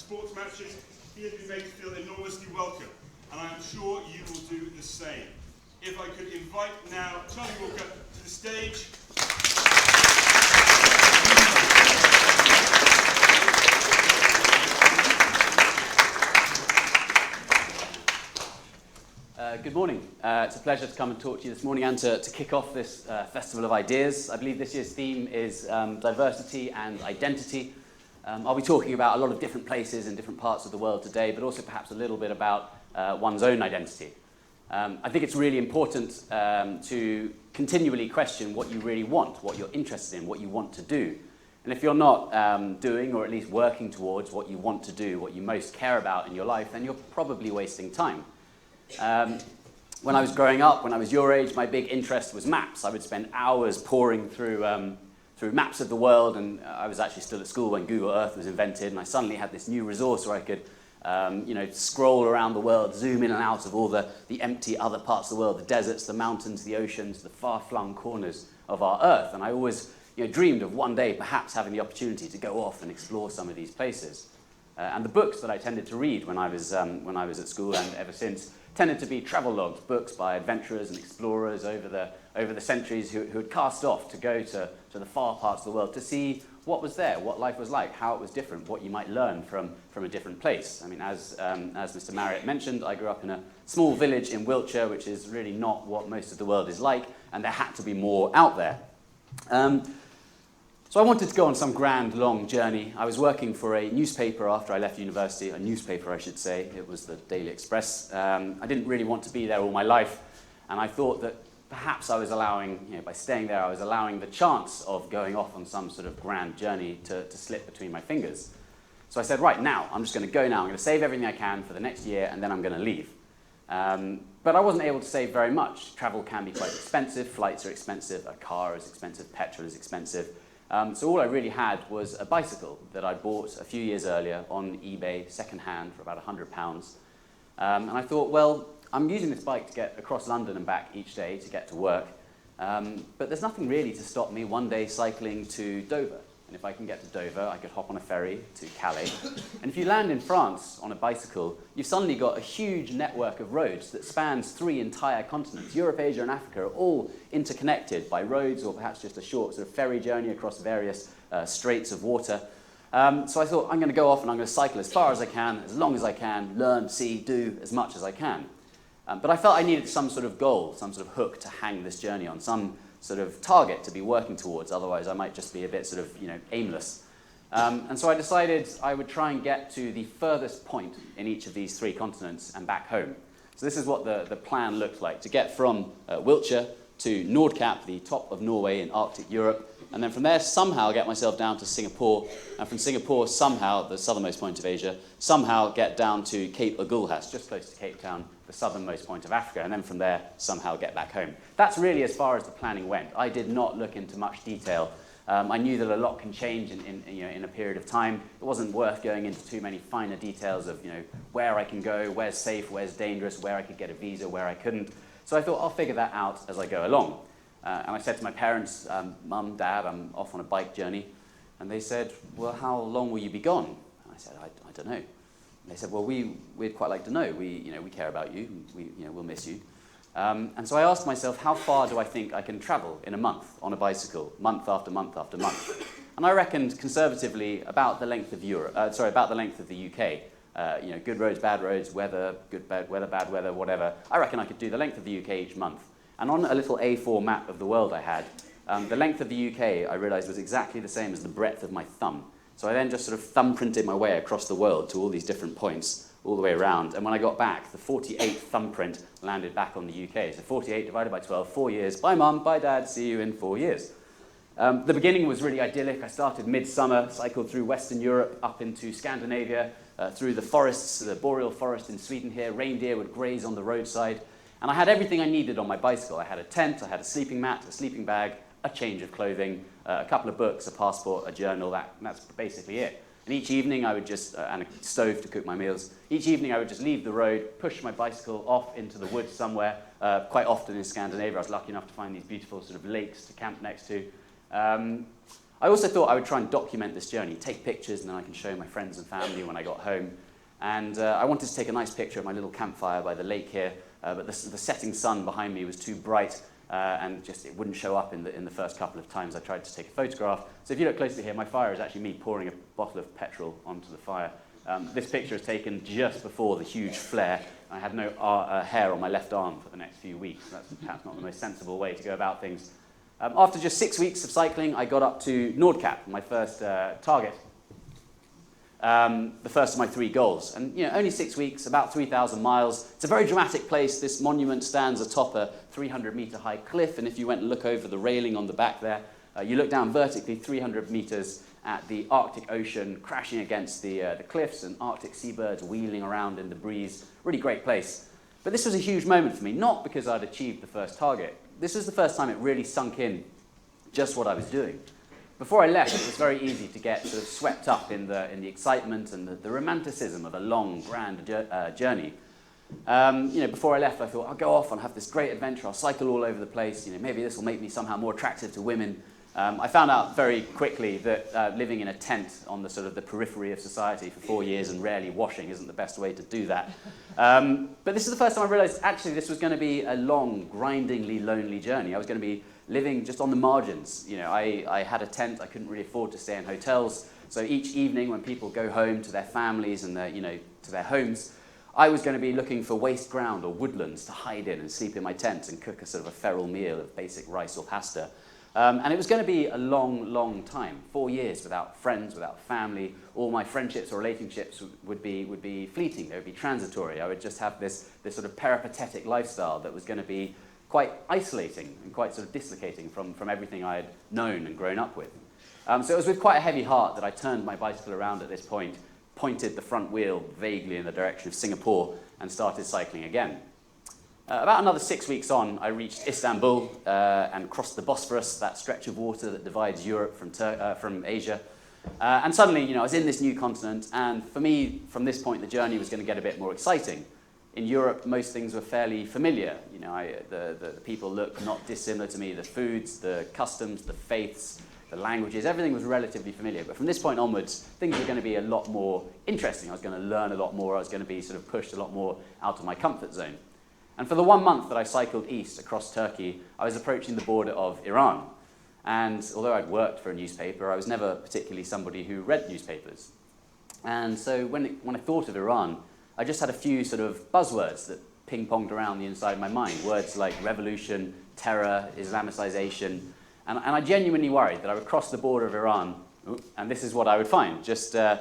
sports matches, he has been made to feel enormously welcome, and I am sure you will do the same. If I could invite now Charlie Walker to the stage. Good morning. It's a pleasure to come and talk to you this morning and to kick off this Festival of Ideas. I believe this year's theme is diversity and identity. I'll be talking about a lot of different places in different parts of the world today, but also perhaps a little bit about one's own identity. I think it's really important to continually question what you really want, what you're interested in, what you want to do. And if you're not doing, or at least working towards what you want to do, what you most care about in your life, then you're probably wasting time. When I was growing up, when I was your age, my big interest was maps. I would spend hours poring through maps of the world, and I was actually still at school when Google Earth was invented, and I suddenly had this new resource where I could scroll around the world, zoom in and out of all the empty other parts of the world, the deserts, the mountains, the oceans, the far-flung corners of our Earth. And I always dreamed of one day perhaps having the opportunity to go off and explore some of these places. And the books that I tended to read when I was at school and ever since tended to be travel logs, books by adventurers and explorers over the centuries who had cast off to go to the far parts of the world to see what was there, what life was like, how it was different, what you might learn from a different place. I mean, as Mr. Marriott mentioned, I grew up in a small village in Wiltshire, which is really not what most of the world is like, and there had to be more out there. So I wanted to go on some grand, long journey. I was working for a newspaper after I left university, a newspaper I should say. It was the Daily Express. I didn't really want to be there all my life, and I thought that perhaps I was allowing, by staying there, I was allowing the chance of going off on some sort of grand journey to slip between my fingers. So I said, right, now, I'm just going to go now. I'm going to save everything I can for the next year, and then I'm going to leave. But I wasn't able to save very much. Travel can be quite expensive. Flights are expensive. A car is expensive. Petrol is expensive. So all I really had was a bicycle that I bought a few years earlier on eBay, second-hand, for about £100. And I thought, well, I'm using this bike to get across London and back each day to get to work. But there's nothing really to stop me one day cycling to Dover. And if I can get to Dover, I could hop on a ferry to Calais. And if you land in France on a bicycle, you've suddenly got a huge network of roads that spans 3 entire continents. Europe, Asia, and Africa are all interconnected by roads or perhaps just a short sort of ferry journey across various straits of water. So I thought, I'm going to go off and I'm going to cycle as far as I can, as long as I can, learn, see, do as much as I can. But I felt I needed some sort of goal, some sort of hook to hang this journey on, some sort of target to be working towards. Otherwise, I might just be a bit sort of, aimless. And so I decided I would try and get to the furthest point in each of these 3 continents and back home. So this is what the plan looked like, to get from Wiltshire to Nordkapp, the top of Norway in Arctic Europe, and then from there somehow get myself down to Singapore, and from Singapore somehow, the southernmost point of Asia, somehow get down to Cape Agulhas, just close to Cape Town, the southernmost point of Africa, and then from there somehow get back home. That's really as far as the planning went. I did not look into much detail. I knew that a lot can change in a period of time. It wasn't worth going into too many finer details of where I can go, where's safe, where's dangerous, where I could get a visa, where I couldn't. So I thought I'll figure that out as I go along. And I said to my parents, Mum, Dad, I'm off on a bike journey. And they said, well, how long will you be gone? And I said, I don't know. And they said, well, we'd quite like to know. We care about you. We'll miss you. And so I asked myself, how far do I think I can travel in a month on a bicycle, month after month after month? And I reckoned conservatively about the length of about the length of the UK. Good roads, bad roads, weather, good bad weather, bad weather, whatever. I reckon I could do the length of the UK each month. And on a little A4 map of the world I had, the length of the UK, I realized, was exactly the same as the breadth of my thumb. So I then just sort of thumbprinted my way across the world to all these different points, all the way around. And when I got back, the 48th thumbprint landed back on the UK. So 48 divided by 12, 4 years. Bye, Mum. Bye, Dad. See you in 4 years. The beginning was really idyllic. I started midsummer, cycled through Western Europe, up into Scandinavia, through the forests, the boreal forest in Sweden here. Reindeer would graze on the roadside. And I had everything I needed on my bicycle. I had a tent, I had a sleeping mat, a sleeping bag, a change of clothing, a couple of books, a passport, a journal. That's basically it. And each evening I would just, and a stove to cook my meals, each evening I would just leave the road, push my bicycle off into the woods somewhere. Quite often in Scandinavia, I was lucky enough to find these beautiful sort of lakes to camp next to. I also thought I would try and document this journey, take pictures, and then I can show my friends and family when I got home. And I wanted to take a nice picture of my little campfire by the lake here, but the setting sun behind me was too bright, and just it wouldn't show up in the first couple of times I tried to take a photograph. So if you look closely here, my fire is actually me pouring a bottle of petrol onto the fire. This picture is taken just before the huge flare. I had no hair on my left arm for the next few weeks. That's perhaps not the most sensible way to go about things. After just 6 weeks of cycling, I got up to Nordkap, my first target. The first of my 3 goals. And only 6 weeks, about 3,000 miles. It's a very dramatic place. This monument stands atop a 300-meter high cliff, and if you went and look over the railing on the back there, you look down vertically 300 meters at the Arctic Ocean crashing against the cliffs, and Arctic seabirds wheeling around in the breeze. Really great place. But this was a huge moment for me, not because I'd achieved the first target. This was the first time it really sunk in just what I was doing. Before I left, it was very easy to get sort of swept up in the excitement and the romanticism of a long, grand journey. Before I left, I thought, I'll go off and have this great adventure. I'll cycle all over the place. Maybe this will make me somehow more attractive to women. I found out very quickly that living in a tent on the sort of the periphery of society for 4 years and rarely washing isn't the best way to do that. But this is the first time I realized actually this was going to be a long, grindingly lonely journey. I was going to be living just on the margins. I had a tent. I couldn't really afford to stay in hotels. So each evening when people go home to their families and to their homes, I was going to be looking for waste ground or woodlands to hide in and sleep in my tent and cook a sort of a feral meal of basic rice or pasta. And it was going to be a long, long time, 4 years without friends, without family. All my friendships or relationships would be fleeting. They would be transitory. I would just have this sort of peripatetic lifestyle that was going to be quite isolating and quite sort of dislocating from everything I had known and grown up with. So it was with quite a heavy heart that I turned my bicycle around at this point, pointed the front wheel vaguely in the direction of Singapore, and started cycling again. About another 6 weeks on, I reached Istanbul and crossed the Bosphorus, that stretch of water that divides Europe from Asia. And suddenly, I was in this new continent, and for me, from this point, the journey was going to get a bit more exciting. In Europe, most things were fairly familiar. The people looked not dissimilar to me. The foods, the customs, the faiths, the languages, everything was relatively familiar. But from this point onwards, things were going to be a lot more interesting. I was going to learn a lot more. I was going to be sort of pushed a lot more out of my comfort zone. And for the 1 month that I cycled east across Turkey, I was approaching the border of Iran. And although I'd worked for a newspaper, I was never particularly somebody who read newspapers. And so when I thought of Iran, I just had a few sort of buzzwords that ping-ponged around the inside of my mind. Words like revolution, terror, Islamicization. And I genuinely worried that I would cross the border of Iran, and this is what I would find. Just a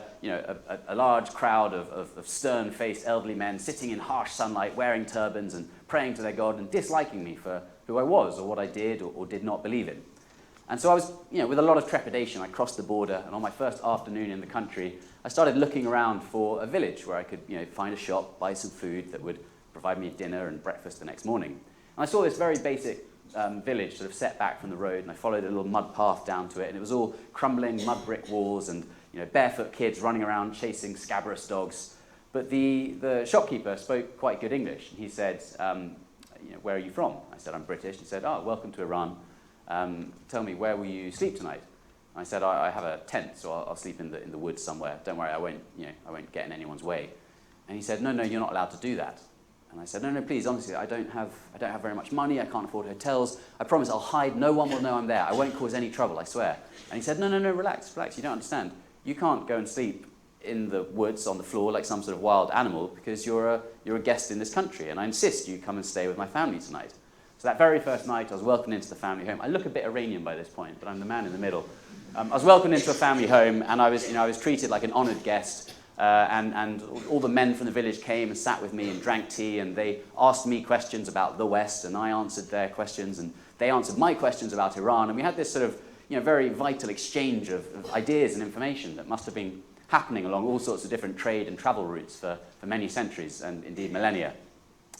large crowd of stern-faced elderly men sitting in harsh sunlight, wearing turbans and praying to their God and disliking me for who I was or what I did or did not believe in. And so I was, with a lot of trepidation, I crossed the border, and on my first afternoon in the country, I started looking around for a village where I could, find a shop, buy some food that would provide me dinner and breakfast the next morning. And I saw this very basic village sort of set back from the road, and I followed a little mud path down to it, and it was all crumbling mud brick walls and barefoot kids running around chasing scabrous dogs. But the shopkeeper spoke quite good English, and he said, where are you from? I said, I'm British. He said, welcome to Iran. Tell me, where will you sleep tonight? And I said, I have a tent, so I'll sleep in the woods somewhere. Don't worry, I won't get in anyone's way. And he said, no, you're not allowed to do that. And I said, no, please, honestly, I don't have very much money. I can't afford hotels. I promise I'll hide. No one will know I'm there. I won't cause any trouble, I swear. And he said, no, relax. You don't understand. You can't go and sleep in the woods on the floor like some sort of wild animal because you're a guest in this country, and I insist you come and stay with my family tonight. So that very first night, I was welcomed into the family home. I look a bit Iranian by this point, but I'm the man in the middle. I was welcomed into a family home, and I was treated like an honoured guest. And all the men from the village came and sat with me and drank tea, and they asked me questions about the West, and I answered their questions, and they answered my questions about Iran, and we had this sort of very vital exchange of ideas and information that must have been happening along all sorts of different trade and travel routes for many centuries and indeed millennia.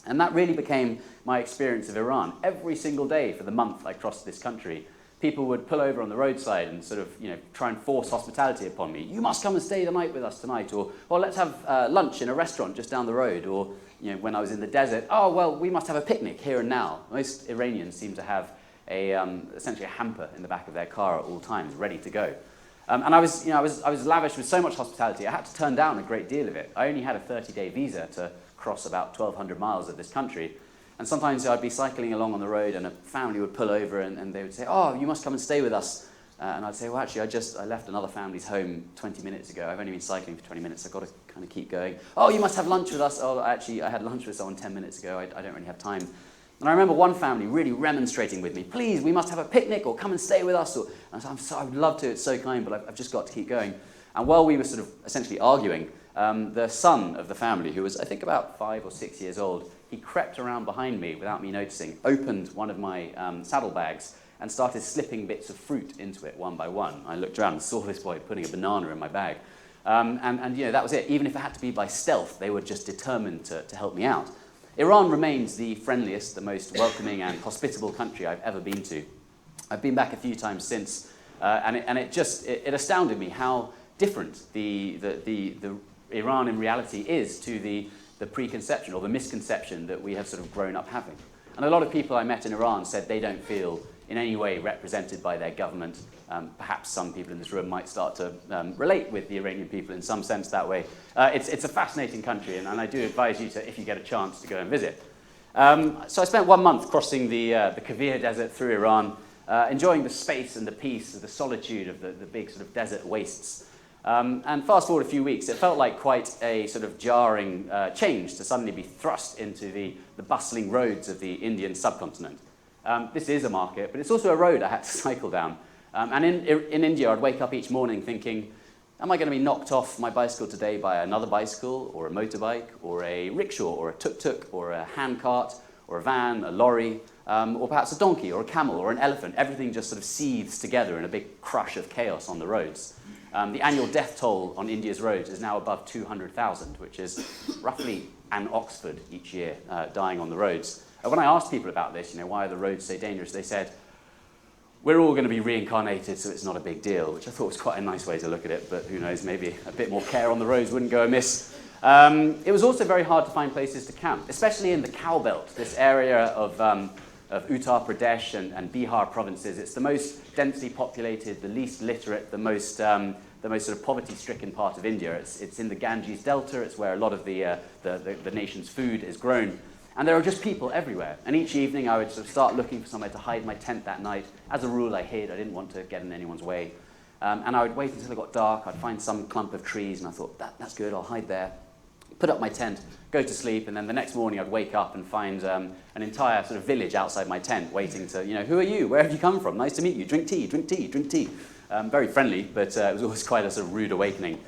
And that really became my experience of Iran. Every single day for the month I crossed this country, people would pull over on the roadside and sort of, try and force hospitality upon me. You must come and stay the night with us tonight, or let's have lunch in a restaurant just down the road, or when I was in the desert, we must have a picnic here and now. Most Iranians seem to have essentially a hamper in the back of their car at all times, ready to go. And I was lavish with so much hospitality, I had to turn down a great deal of it. I only had a 30-day visa to cross about 1,200 miles of this country. And sometimes I'd be cycling along on the road and a family would pull over and they would say, "Oh, you must come and stay with us." And I'd say, "Well, actually, I left another family's home 20 minutes ago. I've only been cycling for 20 minutes. I've got to kind of keep going." "Oh, you must have lunch with us." "Oh, actually, I had lunch with someone 10 minutes ago. I don't really have time." And I remember one family really remonstrating with me, "Please, we must have a picnic or come and stay with us." And I said, I would love to, it's so kind, but I've just got to keep going. And while we were sort of essentially arguing, the son of the family, who was I think about 5 or 6 years old, he crept around behind me without me noticing, opened one of my saddlebags and started slipping bits of fruit into it one by one. I looked around and saw this boy putting a banana in my bag. And you know, that was it. Even if it had to be by stealth, they were just determined to help me out. Iran remains the friendliest, the most welcoming and hospitable country I've ever been to. I've been back a few times since, and it astounded me how different the Iran in reality is to the preconception or the misconception that we have sort of grown up having. And a lot of people I met in Iran said they don't feel in any way represented by their government. Perhaps some people in this room might start to relate with the Iranian people in some sense that way. It's a fascinating country, and I do advise you to, if you get a chance, to go and visit. So I spent 1 month crossing the Kavir Desert through Iran, enjoying the space and the peace, the solitude of the big sort of desert wastes. And fast forward a few weeks, it felt like quite a sort of jarring change to suddenly be thrust into the bustling roads of the Indian subcontinent. This is a market, but it's also a road I had to cycle down. And in India, I'd wake up each morning thinking, am I going to be knocked off my bicycle today by another bicycle, or a motorbike, or a rickshaw, or a tuk-tuk, or a handcart, or a van, a lorry, or perhaps a donkey, or a camel, or an elephant? Everything just sort of seethes together in a big crush of chaos on the roads. The annual death toll on India's roads is now above 200,000, which is roughly an Oxford each year dying on the roads. When I asked people about this, why are the roads so dangerous, they said, we're all going to be reincarnated, so it's not a big deal, which I thought was quite a nice way to look at it, but who knows, maybe a bit more care on the roads wouldn't go amiss. It was also very hard to find places to camp, especially in the cow belt, this area of Uttar Pradesh and Bihar provinces. It's the most densely populated, the least literate, the most sort of poverty-stricken part of India. It's in the Ganges Delta. It's where a lot of the nation's food is grown. And there are just people everywhere. And each evening I would sort of start looking for somewhere to hide my tent that night. As a rule, I hid. I didn't want to get in anyone's way. And I would wait until it got dark. I'd find some clump of trees, and I thought, that's good, I'll hide there. Put up my tent, go to sleep, and then the next morning I'd wake up and find an entire sort of village outside my tent waiting to, who are you? Where have you come from? Nice to meet you. Drink tea, drink tea, drink tea. Very friendly, but it was always quite a sort of rude awakening.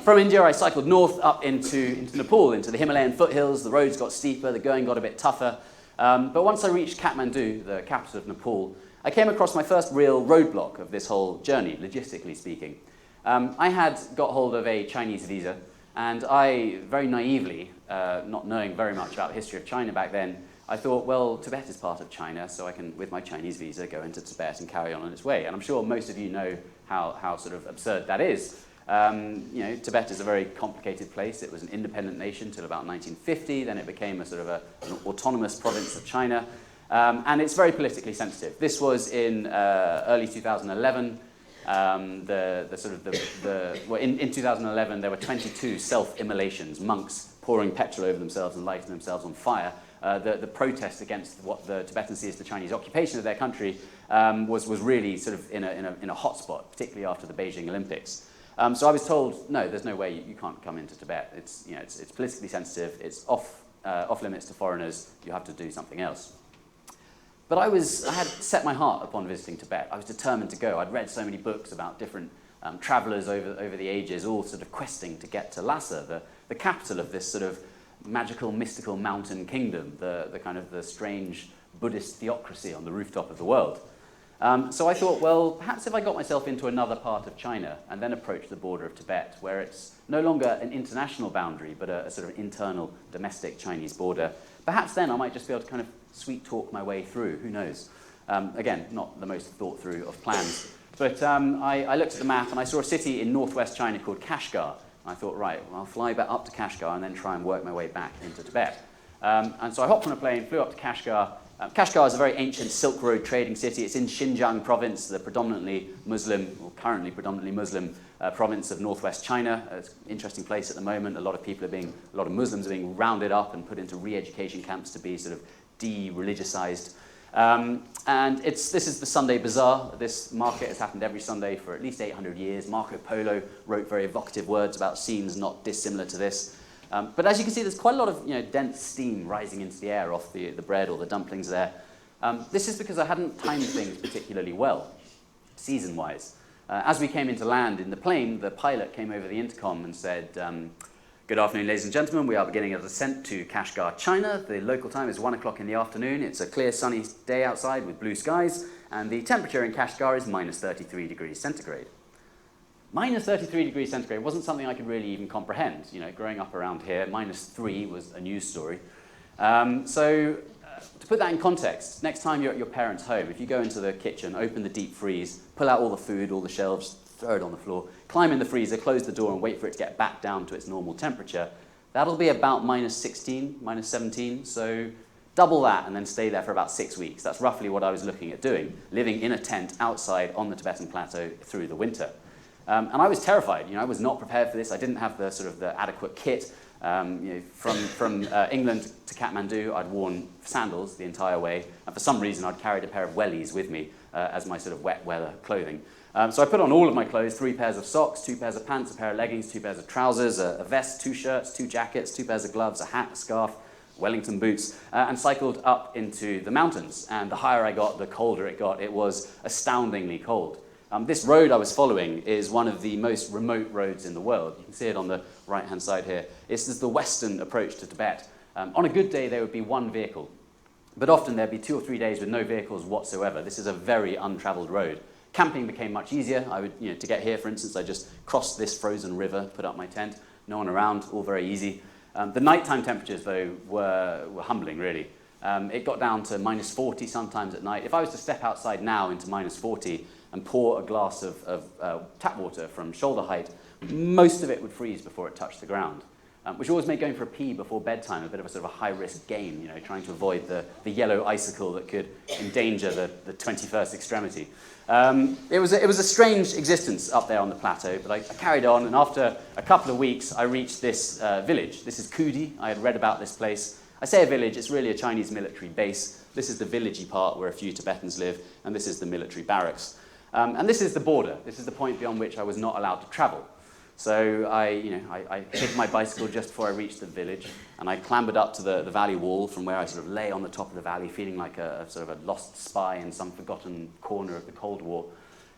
From India, I cycled north up into Nepal, into the Himalayan foothills. The roads got steeper, the going got a bit tougher. But once I reached Kathmandu, the capital of Nepal, I came across my first real roadblock of this whole journey, logistically speaking. I had got hold of a Chinese visa, and I, very naively, not knowing very much about the history of China back then, I thought, well, Tibet is part of China, so I can, with my Chinese visa, go into Tibet and carry on its way. And I'm sure most of you know how sort of absurd that is. Tibet is a very complicated place. It was an independent nation till about 1950. Then it became a sort of an autonomous province of China. And it's very politically sensitive. This was in early 2011. In 2011, there were 22 self-immolations, monks pouring petrol over themselves and lighting themselves on fire. The protest against what the Tibetans see as the Chinese occupation of their country was really sort of in a hot spot, particularly after the Beijing Olympics. So I was told, no, there's no way you can't come into Tibet. It's politically sensitive. It's off limits to foreigners. You have to do something else. But I had set my heart upon visiting Tibet. I was determined to go. I'd read so many books about different travelers over the ages, all sort of questing to get to Lhasa, the capital of this sort of magical, mystical mountain kingdom, the kind of the strange Buddhist theocracy on the rooftop of the world. So I thought, well, perhaps if I got myself into another part of China and then approached the border of Tibet, where it's no longer an international boundary, but a sort of internal, domestic Chinese border, perhaps then I might just be able to kind of sweet-talk my way through, who knows? Again, not the most thought-through of plans. But I looked at the map and I saw a city in northwest China called Kashgar. I thought, right, well, I'll fly back up to Kashgar and then try and work my way back into Tibet. And so I hopped on a plane, flew up to Kashgar, Kashgar is a very ancient Silk Road trading city. It's in Xinjiang province, the predominantly Muslim, or currently predominantly Muslim province of northwest China. It's an interesting place at the moment. A lot of Muslims are being rounded up and put into re-education camps to be sort of de-religiousized. And this is the Sunday Bazaar. This market has happened every Sunday for at least 800 years. Marco Polo wrote very evocative words about scenes not dissimilar to this. But as you can see, there's quite a lot of dense steam rising into the air off the bread or the dumplings there. This is because I hadn't timed things particularly well, season-wise. As we came into land in the plane, the pilot came over the intercom and said, "Good afternoon, ladies and gentlemen. We are beginning a descent to Kashgar, China. The local time is 1 o'clock in the afternoon. It's a clear, sunny day outside with blue skies, and the temperature in Kashgar is minus 33 degrees centigrade." Minus 33 degrees centigrade wasn't something I could really even comprehend. Growing up around here, minus 3 was a news story. To put that in context, next time you're at your parents' home, if you go into the kitchen, open the deep freeze, pull out all the food, all the shelves, throw it on the floor, climb in the freezer, close the door and wait for it to get back down to its normal temperature, that'll be about minus 16, minus 17. So double that and then stay there for about 6 weeks. That's roughly what I was looking at doing, living in a tent outside on the Tibetan plateau through the winter. And I was terrified. I was not prepared for this. I didn't have the adequate kit. From England to Kathmandu, I'd worn sandals the entire way, and for some reason I'd carried a pair of wellies with me as my sort of wet weather clothing. So I put on all of my clothes: 3 pairs of socks, 2 pairs of pants, a pair of leggings, 2 pairs of trousers, a vest, 2 shirts, 2 jackets, 2 pairs of gloves, a hat, a scarf, Wellington boots, and cycled up into the mountains. And the higher I got, the colder it got. It was astoundingly cold. This road I was following is one of the most remote roads in the world. You can see it on the right-hand side here. This is the western approach to Tibet. On a good day, there would be 1 vehicle, but often there'd be 2 or 3 days with no vehicles whatsoever. This is a very untraveled road. Camping became much easier. I would, to get here, for instance, I just crossed this frozen river, put up my tent, no one around, all very easy. The nighttime temperatures, though, were humbling, really. It got down to minus 40 sometimes at night. If I was to step outside now into minus 40 and pour a glass of tap water from shoulder height, most of it would freeze before it touched the ground, which always made going for a pee before bedtime a bit of a sort of a high-risk game, trying to avoid the yellow icicle that could endanger the 21st extremity. It was a strange existence up there on the plateau, but I carried on, and after a couple of weeks, I reached this village. This is Kudi. I had read about this place. I say a village, it's really a Chinese military base. This is the villagey part where a few Tibetans live, and this is the military barracks. And this is the border. This is the point beyond which I was not allowed to travel. So I hid my bicycle just before I reached the village, and I clambered up to the valley wall from where I sort of lay on the top of the valley, feeling like a sort of a lost spy in some forgotten corner of the Cold War.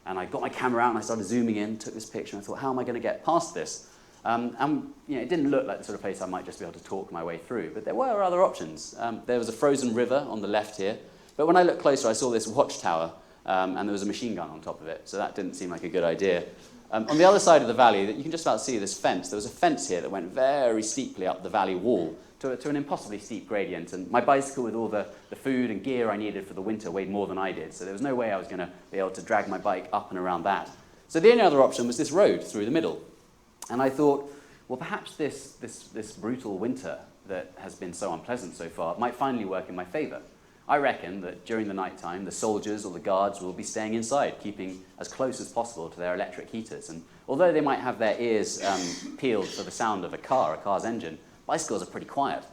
And I got my camera out and I started zooming in, took this picture, and I thought, how am I going to get past this? It didn't look like the sort of place I might just be able to talk my way through, but there were other options. There was a frozen river on the left here, but when I looked closer, I saw this watchtower, and there was a machine gun on top of it, so that didn't seem like a good idea. On the other side of the valley, you can just about see this fence. There was a fence here that went very steeply up the valley wall to an impossibly steep gradient, and my bicycle with all the food and gear I needed for the winter weighed more than I did, so there was no way I was going to be able to drag my bike up and around that. So the only other option was this road through the middle. And I thought, well, perhaps this brutal winter that has been so unpleasant so far might finally work in my favour. I reckon that during the night time, the soldiers or the guards will be staying inside, keeping as close as possible to their electric heaters. And although they might have their ears peeled for the sound of a car's engine, bicycles are pretty quiet.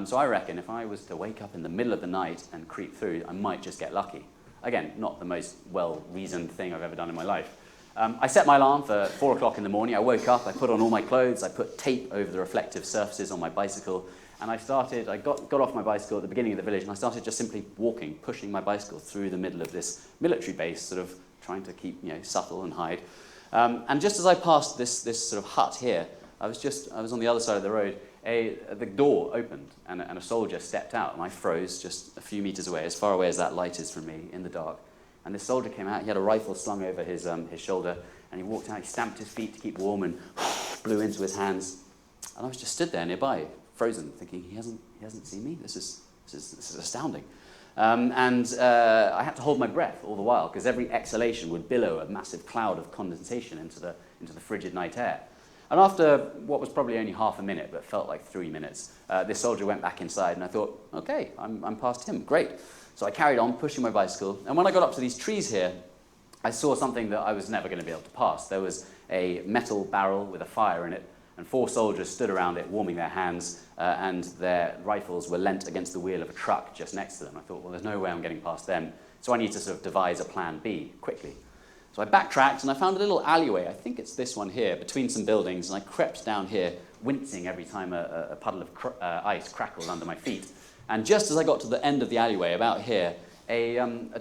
So I reckon if I was to wake up in the middle of the night and creep through, I might just get lucky. Again, not the most well-reasoned thing I've ever done in my life. I set my alarm for 4 o'clock in the morning. I woke up, I put on all my clothes, I put tape over the reflective surfaces on my bicycle, and I got off my bicycle at the beginning of the village, and I started just simply walking, pushing my bicycle through the middle of this military base, sort of trying to keep, subtle and hide. And just as I passed this sort of hut here, I was on the other side of the road, the door opened, and a soldier stepped out, and I froze just a few meters away, as far away as that light is from me, in the dark. And this soldier came out, he had a rifle slung over his shoulder, and he walked out, he stamped his feet to keep warm and blew into his hands. And I was just stood there nearby, frozen, thinking, he hasn't seen me? This is astounding. I had to hold my breath all the while, because every exhalation would billow a massive cloud of condensation into the frigid night air. And after what was probably only half a minute, but felt like 3 minutes, this soldier went back inside, and I thought, okay, I'm past him, great. So I carried on pushing my bicycle, and when I got up to these trees here, I saw something that I was never going to be able to pass. There was a metal barrel with a fire in it, and 4 soldiers stood around it warming their hands, and their rifles were leant against the wheel of a truck just next to them. I thought, well, there's no way I'm getting past them, so I need to sort of devise a plan B quickly. So I backtracked and I found a little alleyway, I think it's this one here, between some buildings, and I crept down here, wincing every time a puddle of ice crackled under my feet. And just as I got to the end of the alleyway, about here, a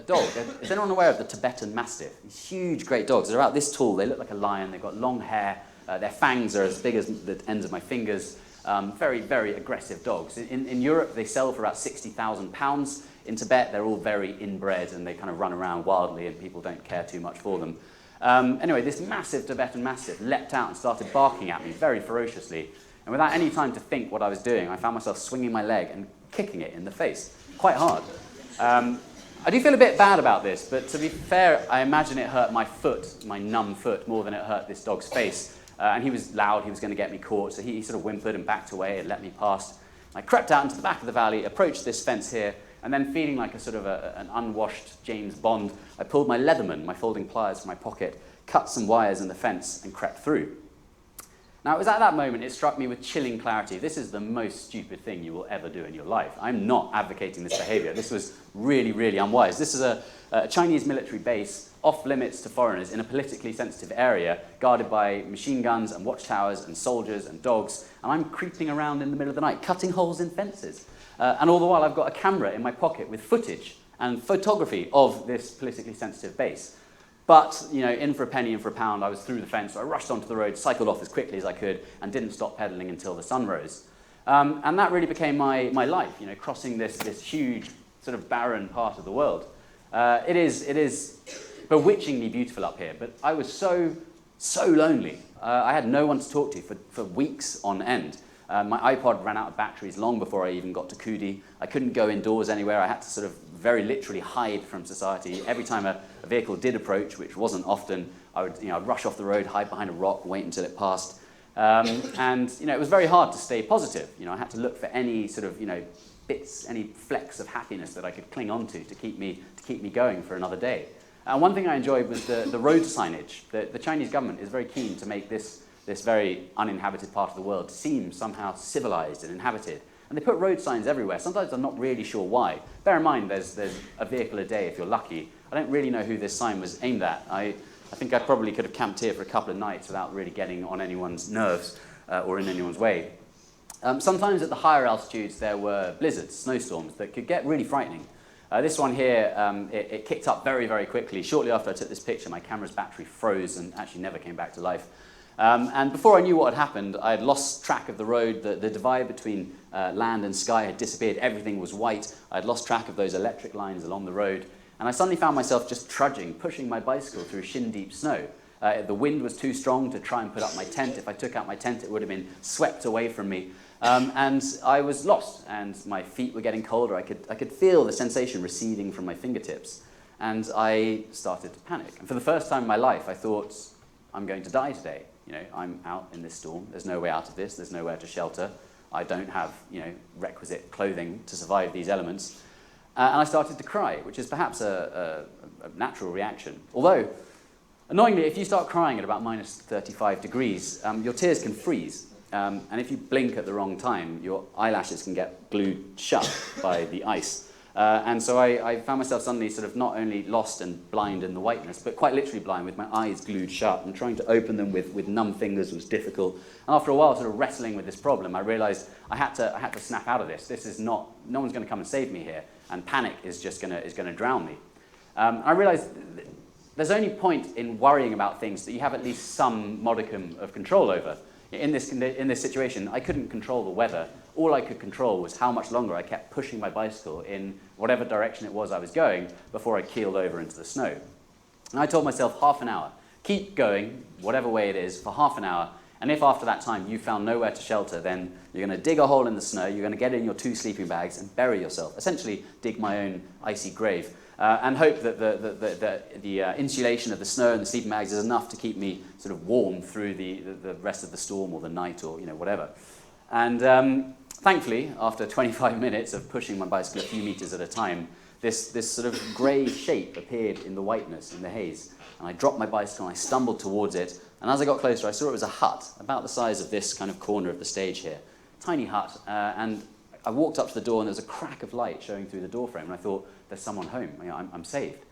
dog. Is anyone aware of the Tibetan Mastiff? These huge, great dogs. They're about this tall. They look like a lion. They've got long hair. Their fangs are as big as the ends of my fingers. Very, very aggressive dogs. In Europe, they sell for about £60,000. In Tibet, they're all very inbred, and they kind of run around wildly, and people don't care too much for them. Anyway, this massive Tibetan Mastiff leapt out and started barking at me very ferociously. And without any time to think what I was doing, I found myself swinging my leg and kicking it in the face, quite hard. I do feel a bit bad about this, but to be fair, I imagine it hurt my foot, my numb foot, more than it hurt this dog's face. And he was loud, he was going to get me caught, so he sort of whimpered and backed away and let me past. I crept out into the back of the valley, approached this fence here, and then feeling like a sort of an unwashed James Bond, I pulled my Leatherman, my folding pliers, from my pocket, cut some wires in the fence, and crept through. Now, it was at that moment it struck me with chilling clarity. This is the most stupid thing you will ever do in your life. I'm not advocating this behavior. This was really, really unwise. This is a Chinese military base off limits to foreigners in a politically sensitive area, guarded by machine guns and watchtowers and soldiers and dogs, and I'm creeping around in the middle of the night, cutting holes in fences. And all the while I've got a camera in my pocket with footage and photography of this politically sensitive base. But, you know, in for a penny, in for a pound, I was through the fence, so I rushed onto the road, cycled off as quickly as I could, and didn't stop pedaling until the sun rose. And that really became my life, you know, crossing this huge, sort of barren part of the world. It is bewitchingly beautiful up here, but I was so lonely. I had no one to talk to for weeks on end. My iPod ran out of batteries long before I even got to Kudi. I couldn't go indoors anywhere. I had to sort of very literally hide from society. Every time a vehicle did approach, which wasn't often, I would I'd rush off the road, hide behind a rock, wait until it passed. And it was very hard to stay positive. I had to look for any sort of bits, any flecks of happiness that I could cling on to keep me going for another day. And one thing I enjoyed was the road signage. The Chinese government is very keen to make this very uninhabited part of the world seem somehow civilized and inhabited. And they put road signs everywhere. Sometimes I'm not really sure why. Bear in mind, there's a vehicle a day if you're lucky. I don't really know who this sign was aimed at. I think I probably could have camped here for a couple of nights without really getting on anyone's nerves or in anyone's way. Sometimes at the higher altitudes there were blizzards, snowstorms, that could get really frightening. This one here, it kicked up very, very quickly. Shortly after I took this picture, my camera's battery froze and actually never came back to life. And before I knew what had happened, I had lost track of the road. The divide between land and sky had disappeared. Everything was white. I had lost track of those electric lines along the road. And I suddenly found myself just trudging, pushing my bicycle through shin-deep snow. The wind was too strong to try and put up my tent. If I took out my tent, it would have been swept away from me. And I was lost, and my feet were getting colder. I could feel the sensation receding from my fingertips. And I started to panic. And for the first time in my life, I thought, I'm going to die today. I'm out in this storm. There's no way out of this. There's nowhere to shelter. I don't have, requisite clothing to survive these elements. And I started to cry, which is perhaps a natural reaction. Although, annoyingly, if you start crying at about minus 35 degrees, your tears can freeze. And if you blink at the wrong time, your eyelashes can get glued shut by the ice. And so I found myself suddenly sort of not only lost and blind in the whiteness, but quite literally blind with my eyes glued shut, and trying to open them with numb fingers was difficult. And after a while, sort of wrestling with this problem, I realized I had to snap out of this. This is no one's going to come and save me here, and panic is just going to drown me. I realized there's only point in worrying about things that you have at least some modicum of control over. In this situation, I couldn't control the weather. All I could control was how much longer I kept pushing my bicycle in whatever direction it was I was going before I keeled over into the snow. And I told myself half an hour, keep going, whatever way it is, for half an hour, And if after that time you found nowhere to shelter, then you're going to dig a hole in the snow, you're going to get in your 2 sleeping bags and bury yourself. Essentially, dig my own icy grave. And hope that the insulation of the snow and the sleeping bags is enough to keep me sort of warm through the rest of the storm or the night or whatever. And thankfully, after 25 minutes of pushing my bicycle a few meters at a time, this sort of grey shape appeared in the whiteness, in the haze. And I dropped my bicycle and I stumbled towards it. And as I got closer, I saw it was a hut, about the size of this kind of corner of the stage here. Tiny hut. And I walked up to the door and there was a crack of light showing through the doorframe. And I thought, there's someone home. I'm saved.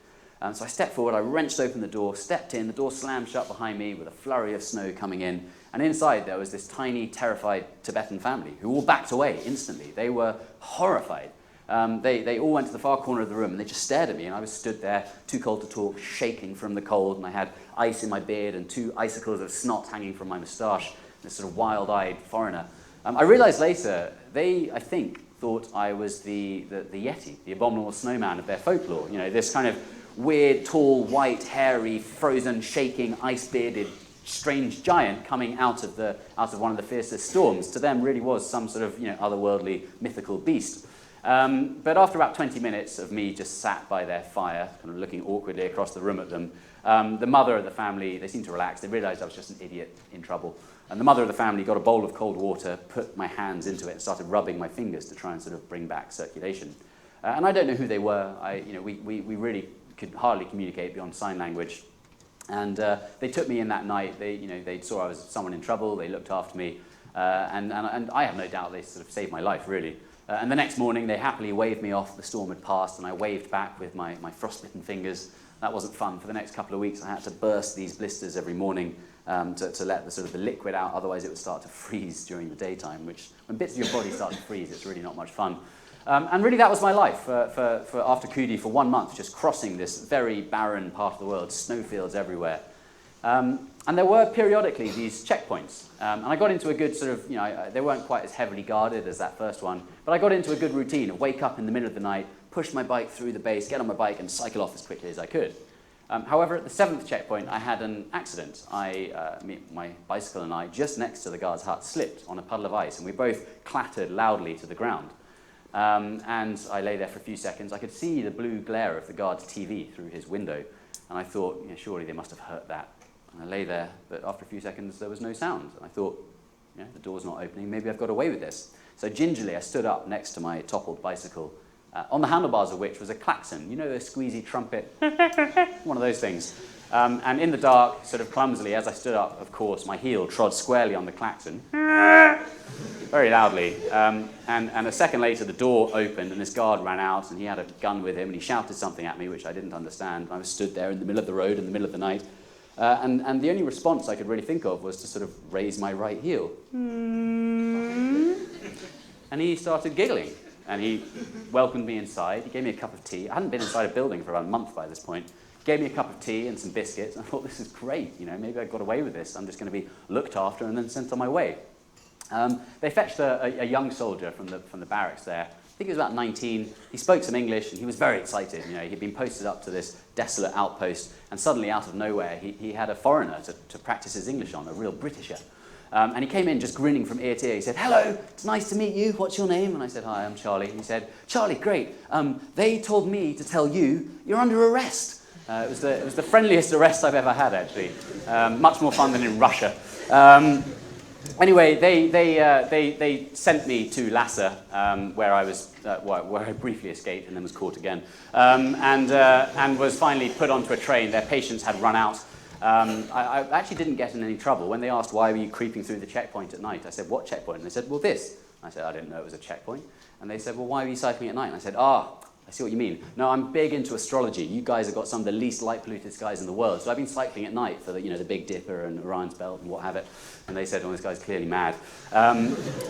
So I stepped forward, I wrenched open the door, stepped in, the door slammed shut behind me with a flurry of snow coming in. And inside there was this tiny, terrified Tibetan family who all backed away instantly. They were horrified. They all went to the far corner of the room and they just stared at me, and I was stood there, too cold to talk, shaking from the cold, and I had ice in my beard and 2 icicles of snot hanging from my moustache, this sort of wild-eyed foreigner. I realized later, they, I think, thought I was the Yeti, the abominable snowman of their folklore. This kind of weird, tall, white, hairy, frozen, shaking, ice-bearded, strange giant coming out of one of the fiercest storms. To them really was some sort of otherworldly, mythical beast. But after about 20 minutes of me just sat by their fire, kind of looking awkwardly across the room at them, the mother of the family, they seemed to relax. They realized I was just an idiot in trouble. And the mother of the family got a bowl of cold water, put my hands into it, and started rubbing my fingers to try and sort of bring back circulation. And I don't know who they were. We really could hardly communicate beyond sign language. And they took me in that night. They saw I was someone in trouble. They looked after me. And I have no doubt they sort of saved my life, really. And the next morning, they happily waved me off. The storm had passed, and I waved back with my frostbitten fingers. That wasn't fun. For the next couple of weeks, I had to burst these blisters every morning to let the liquid out. Otherwise, it would start to freeze during the daytime, which, when bits of your body start to freeze, it's really not much fun. And really, that was my life for after Kudi for 1 month, just crossing this very barren part of the world, snowfields everywhere. And there were periodically these checkpoints. And I got into a good sort of, they weren't quite as heavily guarded as that first one, but I got into a good routine of wake up in the middle of the night, push my bike through the base, get on my bike, and cycle off as quickly as I could. However, at the 7th checkpoint, I had an accident. My bicycle and I, just next to the guard's hut, slipped on a puddle of ice, and we both clattered loudly to the ground. And I lay there for a few seconds. I could see the blue glare of the guard's TV through his window, and I thought, surely they must have hurt that. And I lay there, but after a few seconds, there was no sound. And I thought, the door's not opening, maybe I've got away with this. So gingerly, I stood up next to my toppled bicycle, on the handlebars of which was a klaxon, the squeezy trumpet, one of those things. And in the dark, sort of clumsily, as I stood up, of course, my heel trod squarely on the klaxon, very loudly. And a second later, the door opened, and this guard ran out, and he had a gun with him, and he shouted something at me, which I didn't understand. I was stood there in the middle of the road, in the middle of the night. And the only response I could really think of was to sort of raise my right heel. And he started giggling. And he welcomed me inside. He gave me a cup of tea. I hadn't been inside a building for about a month by this point. He gave me a cup of tea and some biscuits. And I thought, this is great. Maybe I got away with this. I'm just going to be looked after and then sent on my way. They fetched a young soldier from the barracks there. I think he was about 19. He spoke some English, and he was very excited. He'd been posted up to this desolate outpost, and suddenly, out of nowhere, he had a foreigner to practice his English on, a real Britisher. And he came in just grinning from ear to ear. He said, "Hello, it's nice to meet you. What's your name?" And I said, "Hi, I'm Charlie." And he said, "Charlie, great. They told me to tell you you're under arrest." It was the friendliest arrest I've ever had, actually. Much more fun than in Russia. Anyway, they sent me to Lhasa, where I briefly escaped and then was caught again, and was finally put onto a train. Their patience had run out. I actually didn't get in any trouble. When they asked, why were you creeping through the checkpoint at night, I said, "What checkpoint?" And they said, "Well, this." I said, "I didn't know it was a checkpoint." And they said, "Well, why were you cycling at night?" And I said, I see what you mean. No, I'm big into astrology. You guys have got some of the least light-polluted skies in the world. So I've been cycling at night for the Big Dipper and Orion's Belt and what have it. And they said, "Oh, this guy's clearly mad."